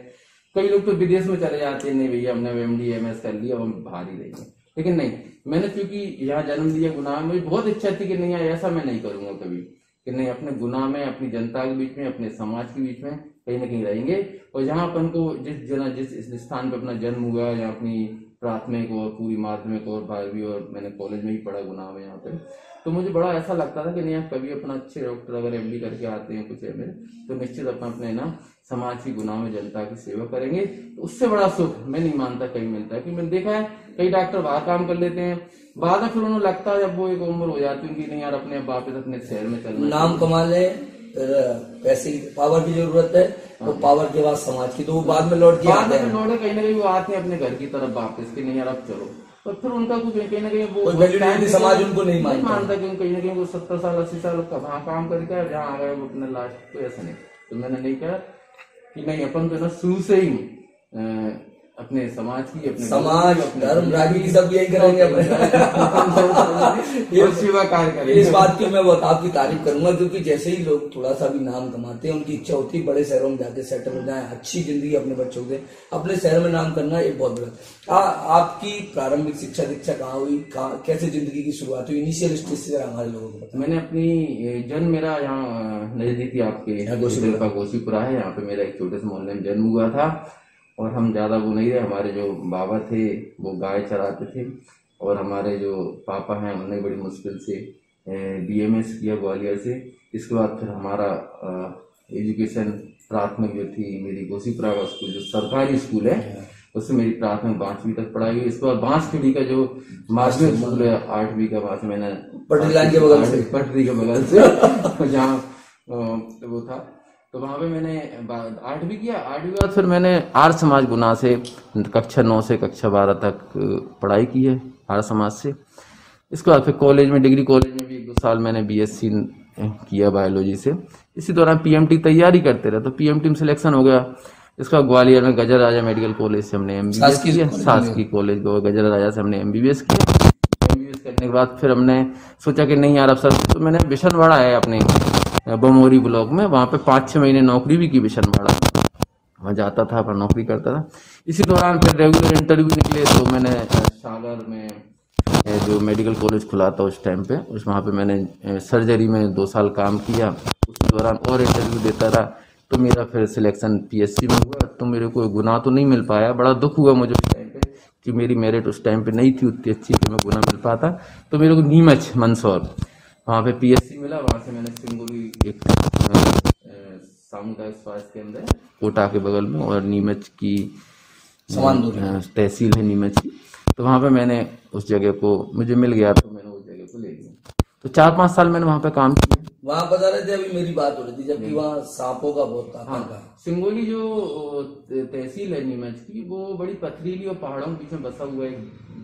कई लोग तो विदेश में चले जाते हैं, नहीं भैया हमने MD MS कर लिया हम बाहर ही रहेंगे। लेकिन नहीं, मैंने क्योंकि यहाँ जन्म लिया गुना में, मुझे बहुत इच्छा थी कि नहीं ऐसा मैं नहीं करूंगा कभी, कि नहीं अपने गुना में, अपनी जनता के बीच में, अपने समाज के बीच में कहीं ना कहीं रहेंगे। और जहाँ अपन को जिस स्थान पर अपना जन्म हुआ, यहाँ अपनी प्राथमिक और पूरी माध्यमिक और 12वीं और मैंने कॉलेज में ही पढ़ा गुना में यहाँ पे, तो मुझे बड़ा ऐसा लगता था कि नहीं कभी अपना अच्छे डॉक्टर अगर MD करके आते हैं कुछ MA, तो निश्चित अपने ना समाज की गुना में जनता की सेवा करेंगे, तो उससे बड़ा सुख मैं नहीं मानता कहीं मिलता है। कि मैंने देखा है कई डॉक्टर बाहर काम कर लेते हैं, बाद में फिर उन्हें लगता है जब वो एक उम्र हो जाती है उनकी, नहीं यार अपने वापस अपने शहर में चलना, नाम कमा ले, पैसे की पावर की जरूरत है, तो पावर के बाद समाज की, तो वो बाद में लौट के बाद में लौटे कहीं ना कहीं वो आते हैं अपने घर की तरफ वापस कि नहीं यार अब चलो। तो फिर उनका कुछ कहीं ना कहीं वो समाज उनको नहीं मानता, क्योंकि कहीं ना कहीं वो 70 साल 80 साल वहाँ काम करके आए, जहाँ आ गए वो अपने लास्ट, तो ऐसा नहीं। तो मैंने नहीं कहा कि नहीं, अपन तो ना शुरू से ही अपने समाज की, अपने समाज धर्म राजनीति सब यही करेंगे अपने ये सेवा कार्य करेंगे। इस बात की मैं बहुत आपकी तारीफ करूंगा, क्योंकि जैसे ही लोग थोड़ा सा भी नाम कमाते हैं, उनकी इच्छा होती है बड़े शहरों में जाके सेटल हो जाएं, अच्छी जिंदगी अपने बच्चों को दें। अपने शहर में नाम करना एक बहुत बड़ा। आपकी प्रारंभिक शिक्षा दीक्षा कहाँ हुई, कैसे जिंदगी की शुरुआत हुई, इनिशियल स्टेज से हमारे लोगों को बताएं। मैंने अपनी जन्म, मेरा यहाँ नजदीक आपके गोशीपुरा है, यहाँ पे मेरा एक छोटे से मोहल्ले में जन्म हुआ था। और हम ज़्यादा वो नहीं रहे, हमारे जो बाबा थे वो गाय चराते थे, और हमारे जो पापा हैं उन्होंने बड़ी मुश्किल से BMS किया ग्वालियर से। इसके बाद फिर हमारा एजुकेशन प्राथमिक जो थी मेरी गोशीपुरा का स्कूल, जो सरकारी स्कूल है, उससे मेरी प्राथमिक 5वीं तक पढ़ाई हुई। इसके बाद बांसखेड़ी का जो माध्यमिक स्कूल है 8वीं का, वहाँ से मैंने पटरी के बगल से जहाँ वो था, तो वहाँ पे मैंने 8वीं किया। 8वीं बाद फिर मैंने आर्य समाज गुना से कक्षा 9 से कक्षा 12 तक पढ़ाई की है आर्य समाज से। इसके बाद फिर कॉलेज में, डिग्री कॉलेज में भी 1-2 साल मैंने BSc किया बायोलॉजी से। इसी दौरान PMT तैयारी करते रहे, तो PMT में सिलेक्शन हो गया। इसका ग्वालियर में गजर राजा मेडिकल कॉलेज से हमने MBBS किया, शासकीय कॉलेज गजर राजा से हमने MBBS किया। MBBS करने के बाद फिर हमने सोचा कि नहीं यार अब सर, तो मैंने बिशनवाड़ा है अपने बमोरी ब्लॉक में, वहाँ पे 5-6 महीने नौकरी भी की बिशनवाड़ा, वहाँ जाता था पर नौकरी करता था। इसी दौरान फिर रेगुलर इंटरव्यू निकले, तो मैंने सागर में जो मेडिकल कॉलेज खुला था उस टाइम पे, वहाँ पे मैंने सर्जरी में 2 साल काम किया। उस दौरान और इंटरव्यू देता रहा, तो मेरा फिर सिलेक्शन PSC में हुआ। तो मेरे को गुना तो नहीं मिल पाया, बड़ा दुख हुआ मुझे उस टाइम पे कि मेरी मेरिट उस टाइम पे नहीं थी उतनी अच्छी कि मैं गुना मिल पाता। तो मेरे को नीमच मंदसौर वहाँ पे PSC मिला। वहाँ से मैंने सिंगुली एक सामुदायिक स्वास्थ्य केंद्र है कोटा के बगल में, और नीमच की तहसील है नीमच की, तो वहाँ पे मैंने उस जगह को मुझे मिल गया, तो मैंने उस जगह को ले लिया। तो 4-5 साल मैंने वहाँ पे काम किया। वहाँ बता रहे थे, अभी मेरी बात हो रही थी, जबकि वहाँ सांपों का बहुत आतंक है। सिंगोली जो तहसील है नीमच की, वो बड़ी पथरीली और पहाड़ों के बीच में बसा हुआ एक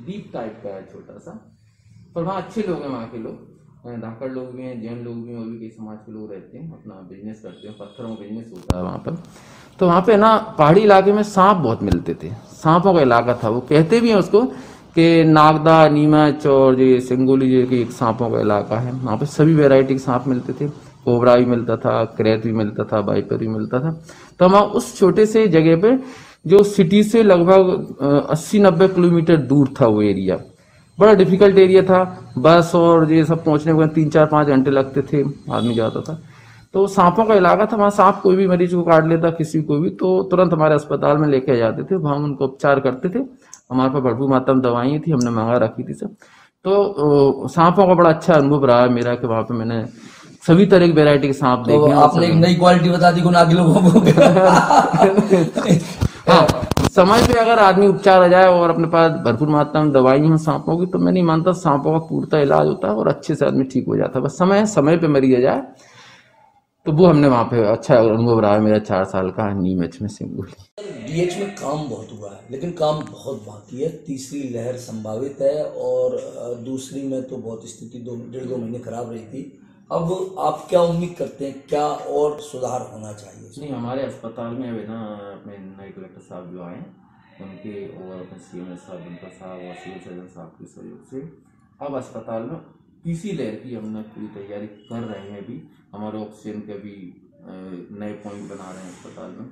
द्वीप टाइप का है छोटा सा, पर वहाँ अच्छे लोग हैं, वहाँ के लोग धाकड़ लोग भी हैं, जैन लोग भी हैं, और भी कई समाज के लोग रहते हैं, अपना बिजनेस करते हैं, पत्थरों का बिजनेस होता है वहाँ पर। तो वहाँ पे ना पहाड़ी इलाके में सांप बहुत मिलते थे, सांपों का इलाका था। वो कहते भी हैं उसको कि नागदा, नीमच और ये सिंगोली जो कि एक सांपों का इलाका है। वहाँ पे सभी वैरायटी के सांप मिलते थे, कोबरा भी मिलता था, क्रेत भी मिलता था, वाइपर भी मिलता था। तो हम उस छोटे से जगह पे, जो सिटी से लगभग 80-90 किलोमीटर दूर था वो एरिया, बड़ा डिफिकल्ट एरिया था। बस और ये सब पहुंचने में 3-4-5 घंटे लगते थे, आदमी जाता था। तो सांपों का इलाका था, वहाँ सांप कोई भी मरीज को काट लेता, किसी को भी, तो तुरंत हमारे अस्पताल में लेके जाते थे, वहाँ उनको उपचार करते थे। हमारे पास भरपूर मात्रा में दवाइयाँ थी, हमने मंगा रखी थी सब। तो सांपों का बड़ा अच्छा अनुभव रहा है मेरा, कि वहाँ पे मैंने सभी तरह की वैरायटी के सांप देखे। तो आपने एक नई क्वालिटी बता दी गुना के लोगों को। हाँ, समय पे अगर आदमी उपचार आ जाए और अपने पास भरपूर मात्रा में दवाई हो सांपों की, तो मैं नहीं मानता सांपों का पूर्णतः इलाज होता है और अच्छे से आदमी ठीक हो जाता है। बस समय पे मरीज जाए, तो वो हमने वहाँ पे अच्छा अनुभव रहा है मेरा 4 साल का नीमच में सिंगोली। DH में काम बहुत हुआ है, लेकिन काम बहुत बाकी है। तीसरी लहर संभावित है, और दूसरी में तो बहुत स्थिति 1.5-2 महीने खराब रही थी। अब आप क्या उम्मीद करते हैं, क्या और सुधार होना चाहिए? नहीं, हमारे अस्पताल में अभी ना अपने नए कलेक्टर साहब जो आए उनके, और अपने CMS साहब, उनका साहब और सिविल सर्जन साहब के सहयोग से अब अस्पताल में तीसरी लहर की हमने पूरी तैयारी कर रहे हैं। अभी हमारे ऑक्सीजन के भी नए पॉइंट बना रहे हैं अस्पताल में।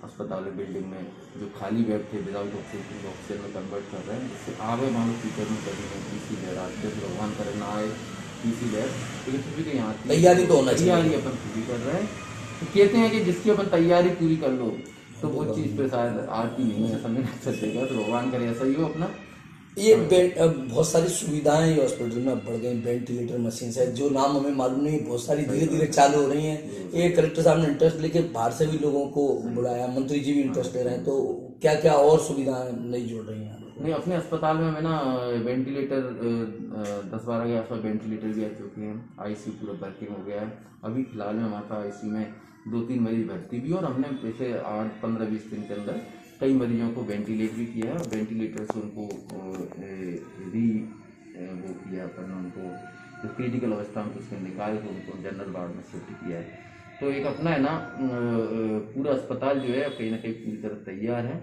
अस्पताल बिल्डिंग में जो खाली बेड थे विदाउट ऑक्सीजन, ऑक्सीजन में कन्वर्ट कर रहे हैं, जिससे आगे मान लो फ्यूचर में कभी तीसरी लहर आती है, भगवान करे ना आए तीसरी लहर, लेकिन फिर भी यहाँ तैयारी तो होना चाहिए। तैयारी अपन पूरी कर रहे हैं। तो कहते हैं कि जिसकी अपन तैयारी पूरी कर लो, तो वो चीज़ पे शायद आती नहीं है, समझ नहीं सकेगा। तो भगवान करे ऐसा ही हो अपना। ये बहुत सारी सुविधाएं हॉस्पिटल में बढ़ गई, वेंटिलेटर मशीन है, जो नाम हमें मालूम नहीं, बहुत सारी धीरे धीरे चालू हो रही हैं। ये कलेक्टर साहब ने इंटरेस्ट लेके बाहर से भी लोगों को बुलाया, मंत्री जी भी इंटरेस्ट ले रहे हैं। तो क्या क्या और सुविधाएं नहीं जोड़ रही हैं? नहीं, अपने अस्पताल में हमें ना वेंटिलेटर 10-12 के आसपास वेंटिलेटर भी आ चुके हैं। ICU पूरा वर्किंग हो गया है। अभी फिलहाल में हमारे ICU में 2-3 मरीज भर्ती भी, और हमने पिछले 8-15-20 दिन के अंदर कई मरीजों को वेंटिलेट भी किया है और वेंटिलेटर से उनको वो किया अपन उनको जो क्रिटिकल अवस्था में उसको निकाल के उनको जनरल वार्ड में शिफ्ट किया है। तो एक अपना है ना पूरा अस्पताल जो है कहीं ना कहीं पूरी तरह तैयार है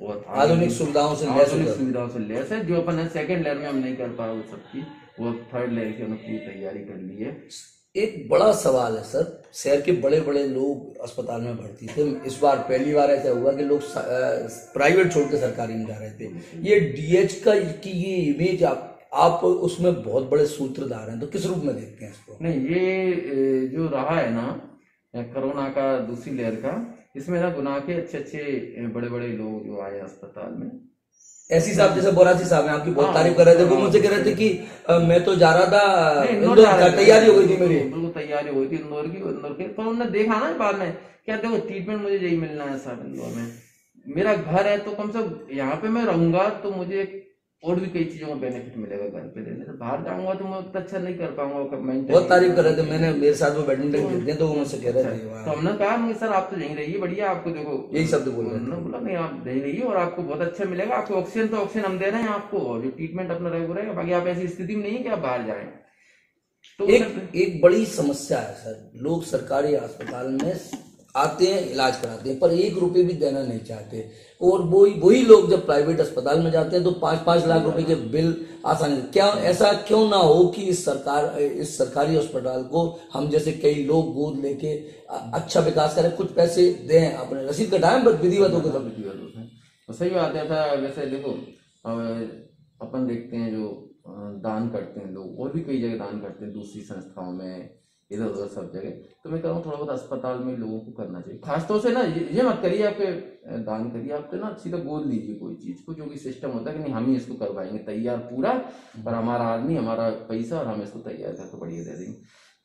और आधुनिक सुविधाओं से लैस है। जो अपन सेकेंड लेयर में हम नहीं कर पाए वो सबकी, वो थर्ड लेयर की हमने पूरी तैयारी कर ली है। एक बड़ा सवाल है सर, शहर के बड़े बड़े लोग अस्पताल में भर्ती थे, इस बार पहली बार ऐसा हुआ कि लोग प्राइवेट छोड़ के सरकारी में जा रहे थे। ये डीएच की ये इमेज आप उसमें बहुत बड़े सूत्रधार हैं, तो किस रूप में देखते हैं इसको? नहीं, ये जो रहा है ना कोरोना का दूसरी लहर का, इसमें ना गुना के अच्छे बड़े बड़े लोग जो आए अस्पताल में, ऐसी साहब जैसे बोरासी साहब हैं, आपकी बहुत तारीफ कर रहे थे, वो मुझे कह रहे थे कि मैं तो जा रहा था इंदौर, तैयारी हो गई थी मेरी, बिल्कुल तैयारी हो गई थी इंदौर की, तो उन्होंने देखा ना बाद में क्या देखो ट्रीटमेंट मुझे यही मिलना है साहब इंदौर में, मेरा घर है तो कम से कम यहाँ पे मैं रहूंगा तो मुझे और भी कई चीजों का बेनिफिट मिलेगा घर पे रहने से। बाहर जाऊंगा तो मैं उतना अच्छा नहीं कर पाऊंगा। बहुत तारीफ कर रहे थे, मैंने मेरे साथ वो बैडमिंटन खेलते हैं तो वो मुझसे कह रहे थे, तो हमने कहा सर आप तो यहीं रहिए, बढ़िया आपको देखो यही शब्द बोला, बोला नहीं आप यहीं रहिए और आपको बहुत अच्छा मिलेगा, आपको ऑक्सीजन तो ऑक्सीजन हम दे रहे हैं आपको, जो ट्रीटमेंट अपना रहेगा, बाकी आप ऐसी स्थिति में नहीं है कि आप बाहर जाए। तो एक बड़ी समस्या है सर, लोग सरकारी अस्पताल में आते हैं, इलाज कराते हैं, पर 1 रुपए भी देना नहीं चाहते, और वही लोग जब प्राइवेट अस्पताल में जाते हैं तो 5-5 लाख रुपए के बिल आसानी। क्या ऐसा क्यों ना हो कि इस सरकारी अस्पताल को हम जैसे कई लोग गोद लेके अच्छा विकास करें, कुछ पैसे दें, अपने रसीद कटाएं, बस विधिवत होकर सब विधिवत है। तो सही बात है था। वैसे देखो अपन देखते हैं जो दान करते हैं लोग, और भी कई जगह दान करते हैं, दूसरी संस्थाओं में, इधर उधर सब जगह, तो मैं कह रहा हूँ थोड़ा बहुत अस्पताल में लोगों को करना चाहिए। खासतौर से ना ये मत करिए आपके दान करिए, आप तो ना सीधा गोद लीजिए कोई चीज को, जो कि सिस्टम होता है कि नहीं हम ही इसको करवाएंगे तैयार पूरा, और हमारा आदमी हमारा पैसा और हम इसको तैयार करके बढ़िया दे देंगे,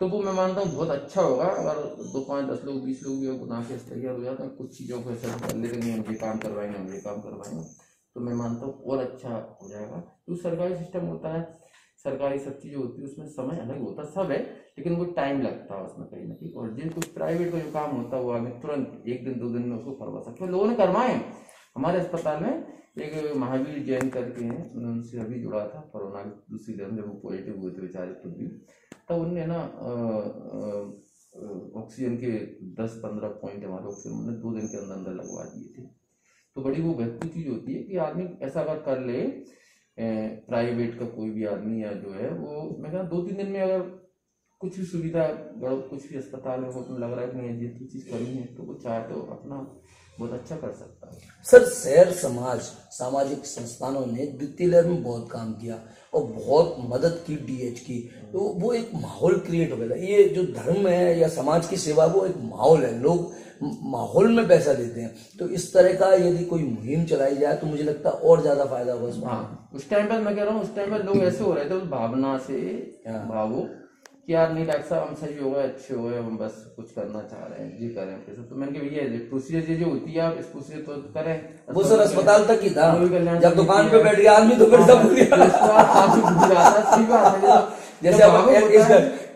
तो वो मैं मानता हूँ बहुत अच्छा होगा। अगर 2, 5, 10 लोग 20 लोग भी गुना के तैयार हो जाते हैं, कुछ चीजों को ऐसा कर लेते हैं, हम ये काम करवाएंगे हम ये काम करवाएंगे, तो मैं मानता हूँ और अच्छा हो जाएगा। तो सरकारी सिस्टम होता है, सरकारी सब चीजें होती है, उसमें समय अलग होता है, सब है, लेकिन वो टाइम लगता है उसमें कहीं ना कहीं। और जिनको प्राइवेट का जो काम होता है वो आगे तुरंत 1 दिन 2 दिन में उसको करवा सकते हैं। लोगों ने करवाए हमारे अस्पताल में, एक महावीर जैन करके हैं, उनसे अभी जुड़ा था कोरोना दूसरी लहर में, जब वो पॉजिटिव हुए थे बेचारे खुद भी, तब उनने ना ऑक्सीजन के 10-15 पॉइंट हमारे ऑक्सीजन उन्होंने 2 दिन के अंदर अंदर लगवा दिए थे। तो बड़ी वो बेहतरीन चीज होती है कि आदमी ऐसा अगर कर ले, प्राइवेट का कोई भी आदमी या जो है वो, मैं कहता 2-3 दिन में अगर कुछ भी सुविधा कुछ भी अस्पताल में वो लग रहा है कि नहीं ये चीज करनी है, तो वो चाहे तो अपना बहुत अच्छा कर सकता है। सर शहर समाज सामाजिक संस्थानों ने द्वितीय लहर में बहुत काम किया और बहुत मदद की डीएच की, तो वो एक माहौल क्रिएट हो गया। ये जो धर्म है या समाज की सेवा, वो एक माहौल है, लोग माहौल में पैसा देते हैं। तो इस तरह का यदि कोई मुहिम चलाई जाए तो मुझे लगता है और ज्यादा फायदा होगा इसमें। हाँ, उस टाइम पर मैं कह रहा हूँ, उस टाइम पर लोग ऐसे हो रहे थे उस भावना से भावो कि यार नहीं डॉक्टर साहब हम सही हो गए, अच्छे हो गए, हम बस कुछ करना चाह रहे हैं, जी करें कैसे। तो मैंने कहा भैया प्रोसीजर जो होती है आप इस प्रोसीजर तो करें। वो सर अस्पताल तक ही था, जब दुकान पे बैठ गया आदमी तो फिर सब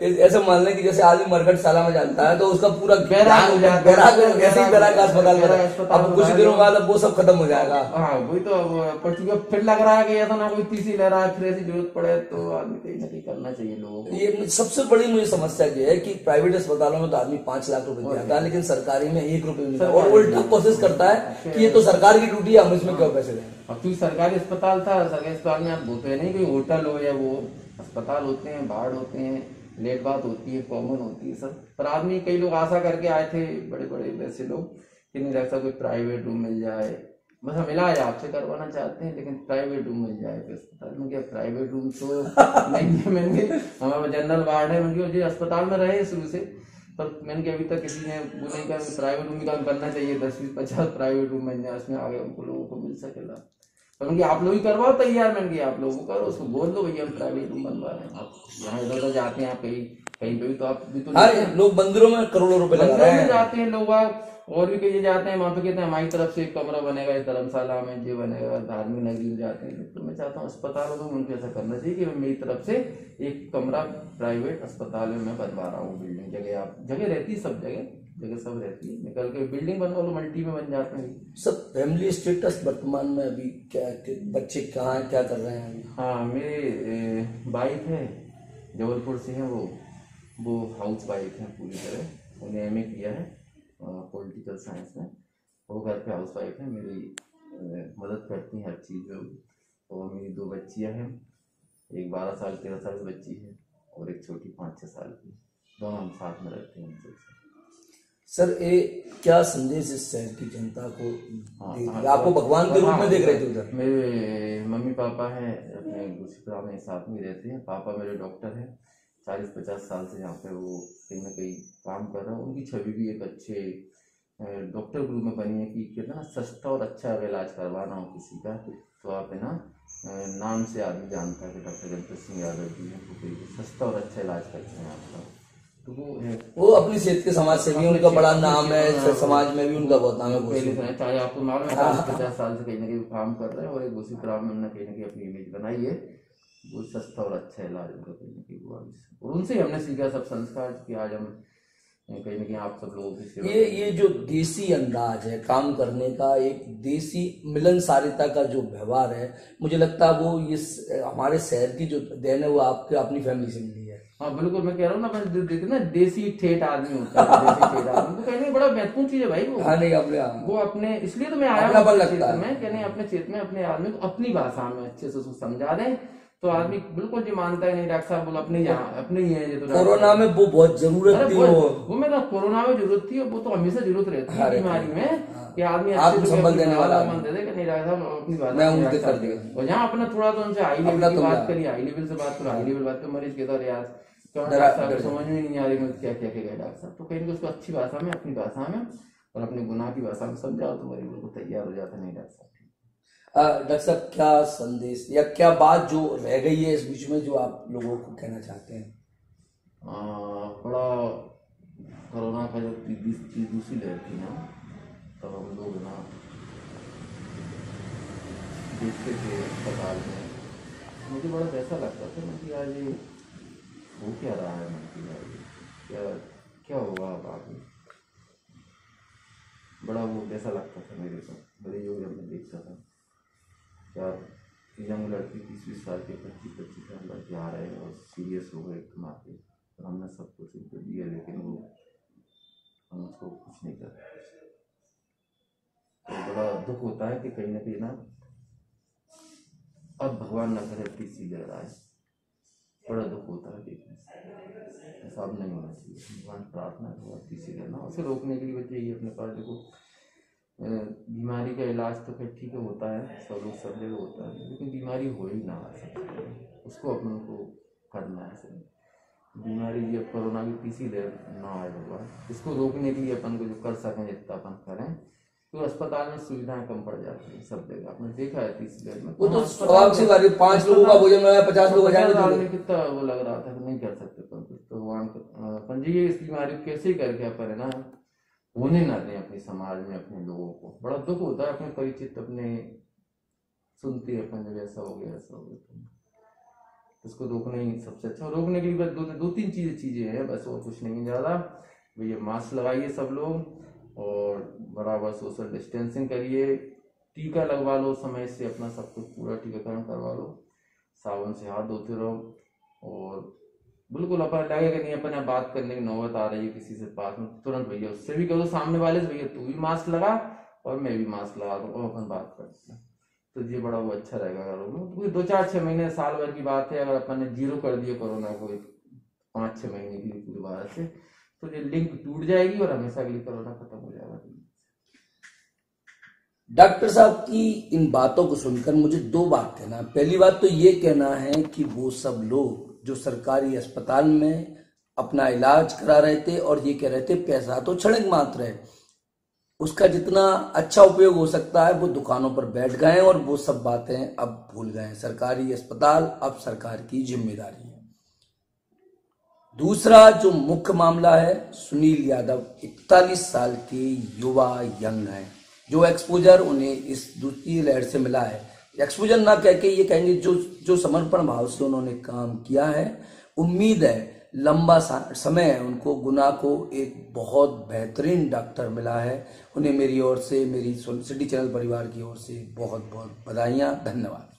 ऐसे मान लें कि जैसे आदमी मरकट साला में जानता है तो उसका पूरा बैराग हो जाता है, ऐसे ही बैराग का अस्पताल में। अब कुछ दिनों बाद अब वो सब खत्म हो जाएगा। हाँ वही तो फिर लग रहा है कि ऐसा ना कोई तीसरी लहर आए, फिर ऐसी जरूरत पड़े तो आदमी कहीं ना कहीं करना चाहिए लोगों को। ये सबसे बड़ी मुझे समस्या ये है कि प्राइवेट अस्पतालों में तो आदमी 5 लाख रुपए देता है, लेकिन सरकारी में 1 रुपए नहीं, और उल्टा कोशिश करता है कि ये तो सरकार की ड्यूटी है, हम इसमें क्यों पैसे दें। अब क्योंकि सरकारी अस्पताल था, सरकारी अस्पताल में आप बोलते नहीं कोई होटल हो या वो अस्पताल होते हैं, वार्ड होते हैं, लेट बात होती है, कॉमन होती है सब। पर आदमी कई लोग आशा करके आए थे, बड़े बड़े वैसे लोग, कि नहीं रखता कोई प्राइवेट रूम मिल जाए, बस हम इलाज आपसे करवाना चाहते हैं लेकिन प्राइवेट रूम मिल जाए अस्पताल में। क्या प्राइवेट रूम तो नहीं है, मैंने हमारा जनरल वार्ड है, मैंने जो अस्पताल में रहे शुरू से, पर मैंने कि अभी तक किसी ने वो नहीं कहा प्राइवेट रूम का करना चाहिए, 10-20-50 प्राइवेट रूम मिल जाए, उसमें आगे हमको लोगों को मिल सकेगा। तो आप लोग ही करवाओ तैयार, मैंने कि आप लोगों को करो, उसको बोल दो भैया हम प्राइवेट रूम बनवा रहे हैं। आप यहाँ इधर उधर जाते हैं, आप कहीं पे भी तो आप भी तो लोग मंदिरों में करोड़ों रुपए लगा रहे हैं, जाते हैं लोग, और भी कहीं जाते हैं, वहां पे कहते हैं हमारी तरफ से एक कमरा बनेगा, इस धर्मशाला में ये बनेगा, धार्मिक नगरी में जाते हैं। तो मैं चाहता हूँ अस्पतालों में उनको ऐसा करना चाहिए कि मेरी तरफ से एक कमरा प्राइवेट अस्पताल में मैं बनवा रहा हूँ, बिल्डिंग जगह आप जगह रहती है सब जगह, जगह सब रहती है, निकल के बिल्डिंग बनवा लो, मल्टी में बन जाते हैं सब। फैमिली स्टेटस वर्तमान में अभी क्या, बच्चे कहाँ हैं, क्या कर रहे हैं अभी? हाँ, मेरे वाइफ है जबलपुर से है, वो हाउस वाइफ है पूरी तरह, उन्हें एमए किया है पॉलिटिकल साइंस में, वो घर पे हाउस वाइफ है, मेरी मदद करती हैं हर चीज़ में। और मेरी 2 बच्चियाँ हैं, एक 12 साल 13 साल की बच्ची है और एक छोटी 5-6 साल की, दोनों हम साथ में रहते हैं उनसे। सर ये क्या संदेश इस शहर की जनता को? आपको भगवान के रूप में देख रहे थे उधर? मेरे मम्मी पापा हैं अपने गुरुशिप्रा में साथ में रहते हैं। पापा मेरे डॉक्टर हैं, 40-50 साल से यहाँ पे वो कहीं ना कहीं काम कर रहे हैं। उनकी छवि भी एक अच्छे डॉक्टर के रूप में बनी है कि कितना ना सस्ता और अच्छा अगर इलाज करवाना हो किसी का तो आप है ना नाम से आदमी जानता है कि डॉक्टर गणपत सिंह यादव जी हैं, तो सस्ता और अच्छा इलाज करते हैं आपका। तो वो अपनी सेहत के समाज से भी उनका बड़ा नाम है, समाज में भी उनका बहुत नाम है। पहले से चाहे आपको मालूम है 50 साल से कहीं ना कहीं काम कर रहे हैं और एक उसी तरह में उन्होंने कहीं ना कहीं अपनी इमेज बनाई है, वो सस्ता और अच्छा इलाज उनका कहीं ना कहीं हुआ। और उनसे हमने सीखा सब संस्कार कि आज हम कहीं ना कहीं आप सब लोगों की सेवा। ये जो देसी अंदाज है काम करने का, एक देसी मिलनसारिता का जो व्यवहार है, मुझे लगता है वो इस हमारे शहर की जो देन है वो आपके अपनी फैमिली से मिली है। हाँ बिल्कुल, मैं कह रहा हूँ ना, मैं देखते ना देसी ठेठ आदमी होता है, देसी ठेठ आदमी तो कहने बड़ा महत्वपूर्ण चीज है भाई वो। हाँ नहीं अपने वो अपने, इसलिए तो मैं आया हूँ क्षेत्र में, कहने अपने क्षेत्र में अपने आदमी को अपनी भाषा में अच्छे से उसको समझा दें तो आदमी बिल्कुल जी मानता है नहीं डॉक्टर साहब बोलो अपने यहाँ अपने ही है। ये तो कोरोना में वो बहुत जरूरत थी, वो मैं तो कोरोना में जरूरत थी, वो तो हमेशा जरूरत रहती है बीमारी में कि आदमी अच्छे से संभल देने वाला मन दे दे कि नहीं डॉक्टर साहब अपनी बात मैं उनसे कर देगा। और जहाँ अपना थोड़ा तो उनसे हाई लेवल की बात करिए, हाई लेवल से बात करो, हाई लेवल बात तो मरीज कहता है यार डॉक्टर साहब समझ में नहीं आ रही क्या क्या कहेगा डॉक्टर साहब, तो कहीं उसको अच्छी भाषा में अपनी भाषा में और अपने गुनाह की भाषा में समझाओ तो मरीज बिल्कुल तैयार हो जाता नहीं डॉक्टर साहब। डॉक्टर साहब क्या संदेश या क्या बात जो रह गई है इस बीच में जो आप लोगों को कहना चाहते हैं? बड़ा कोरोना का जब दूसरी लहर थी ना तब हम लोग ना देखते थे अस्पताल में, मुझे बड़ा ऐसा लगता था ना कि आज ये हो क्या रहा है, क्या क्या होगा आगे, बड़ा वो कैसा लगता था मेरे को। बड़े योग में देखता था क्या यंग लड़के 20-20 साल के 25-25 साल लड़के आ रहे हैं और सीरियस हो गए एकदम आके, और हमने सब कुछ उनको दिया लेकिन वो हम उसको कुछ नहीं कर रहे। तो बड़ा दुख होता है कि कहीं ना कहीं ना अब भगवान न करे तीसरी लहर आए, बड़ा दुख होता है देखने से, ऐसा अब नहीं होना चाहिए। भगवान प्रार्थना करो तीसरी लहर ना, उसे रोकने के लिए बच्चे ये अपने पास देखो बीमारी का इलाज तो फिर ठीक है होता है, सब लोग सब जगह होता है, लेकिन बीमारी हो ही ना उसको अपन को करना है। बीमारी ये कोरोना की तीसरी लहर ना आए भगवान, इसको रोकने के लिए अपन को जो कर सकें जितना अपन करें। तो अस्पताल में सुविधाएं कम पड़ जाती है सब जगह, आपने देखा है तीसरी लहर में वो तो स्वाभाविक सी बात है, 5 लोगों का भोजन में 50 लोग जाएंगे, कितना वो लग रहा था कि नहीं कर सकते अपन कुछ। तो भगवान अपन जी इस बीमारी को कैसे करके अपन है ना होने ना दें अपने समाज में अपने लोगों को। बड़ा दुख होता है अपने परिचित अपने सुनते हैं अपन जब ऐसा हो गया ऐसा हो गया, तो इसको रोकना ही सबसे अच्छा। रोकने के लिए बस 2-3 चीजें हैं बस, और कुछ नहीं ज्यादा। भैया मास्क लगाइए सब लोग और बराबर सोशल डिस्टेंसिंग करिए, टीका लगवा लो समय से, अपना सब कुछ पूरा टीकाकरण करवा लो, साबुन से हाथ धोते रहो और बिल्कुल अपन लगेगा नहीं अपन बात करने की नौबत आ रही है किसी से पास में तुरंत भैया उससे भी कहो सामने वाले से भैया तू भी मास्क लगा और मैं भी मास्क लगा दूँ और अपन बात करते हैं, तो ये बड़ा वो अच्छा रहेगा। अगर 2-4-6 महीने साल भर की बात है, अगर अपन ने 0 कर दिया कोरोना को 5-6 महीने के लिए पूरे भारत से, तो ये लिंक टूट जाएगी और हमेशा के लिए कोरोना खत्म हो जाएगा। डॉक्टर साहब की इन बातों को सुनकर मुझे 2 बात कहना। पहली बात तो ये कहना है कि वो सब लोग जो सरकारी अस्पताल में अपना इलाज करा रहे थे और ये कह रहे थे पैसा तो क्षणिक मात्र है, उसका जितना अच्छा उपयोग हो सकता है वो दुकानों पर बैठ गए और वो सब बातें अब भूल गए। सरकारी अस्पताल अब सरकार की जिम्मेदारी है। दूसरा जो मुख्य मामला है, सुनील यादव 41 साल के युवा यंग हैं, जो एक्सपोजर उन्हें इस दूसरी लहर से मिला है। एक्सपोजर ना कह के ये कहेंगे जो समर्पण भाव से उन्होंने काम किया है। उम्मीद है लंबा समय उनको गुना को एक बहुत बेहतरीन डॉक्टर मिला है। उन्हें मेरी ओर से, मेरी सिटी चैनल परिवार की ओर से बहुत बहुत बधाइयाँ, धन्यवाद।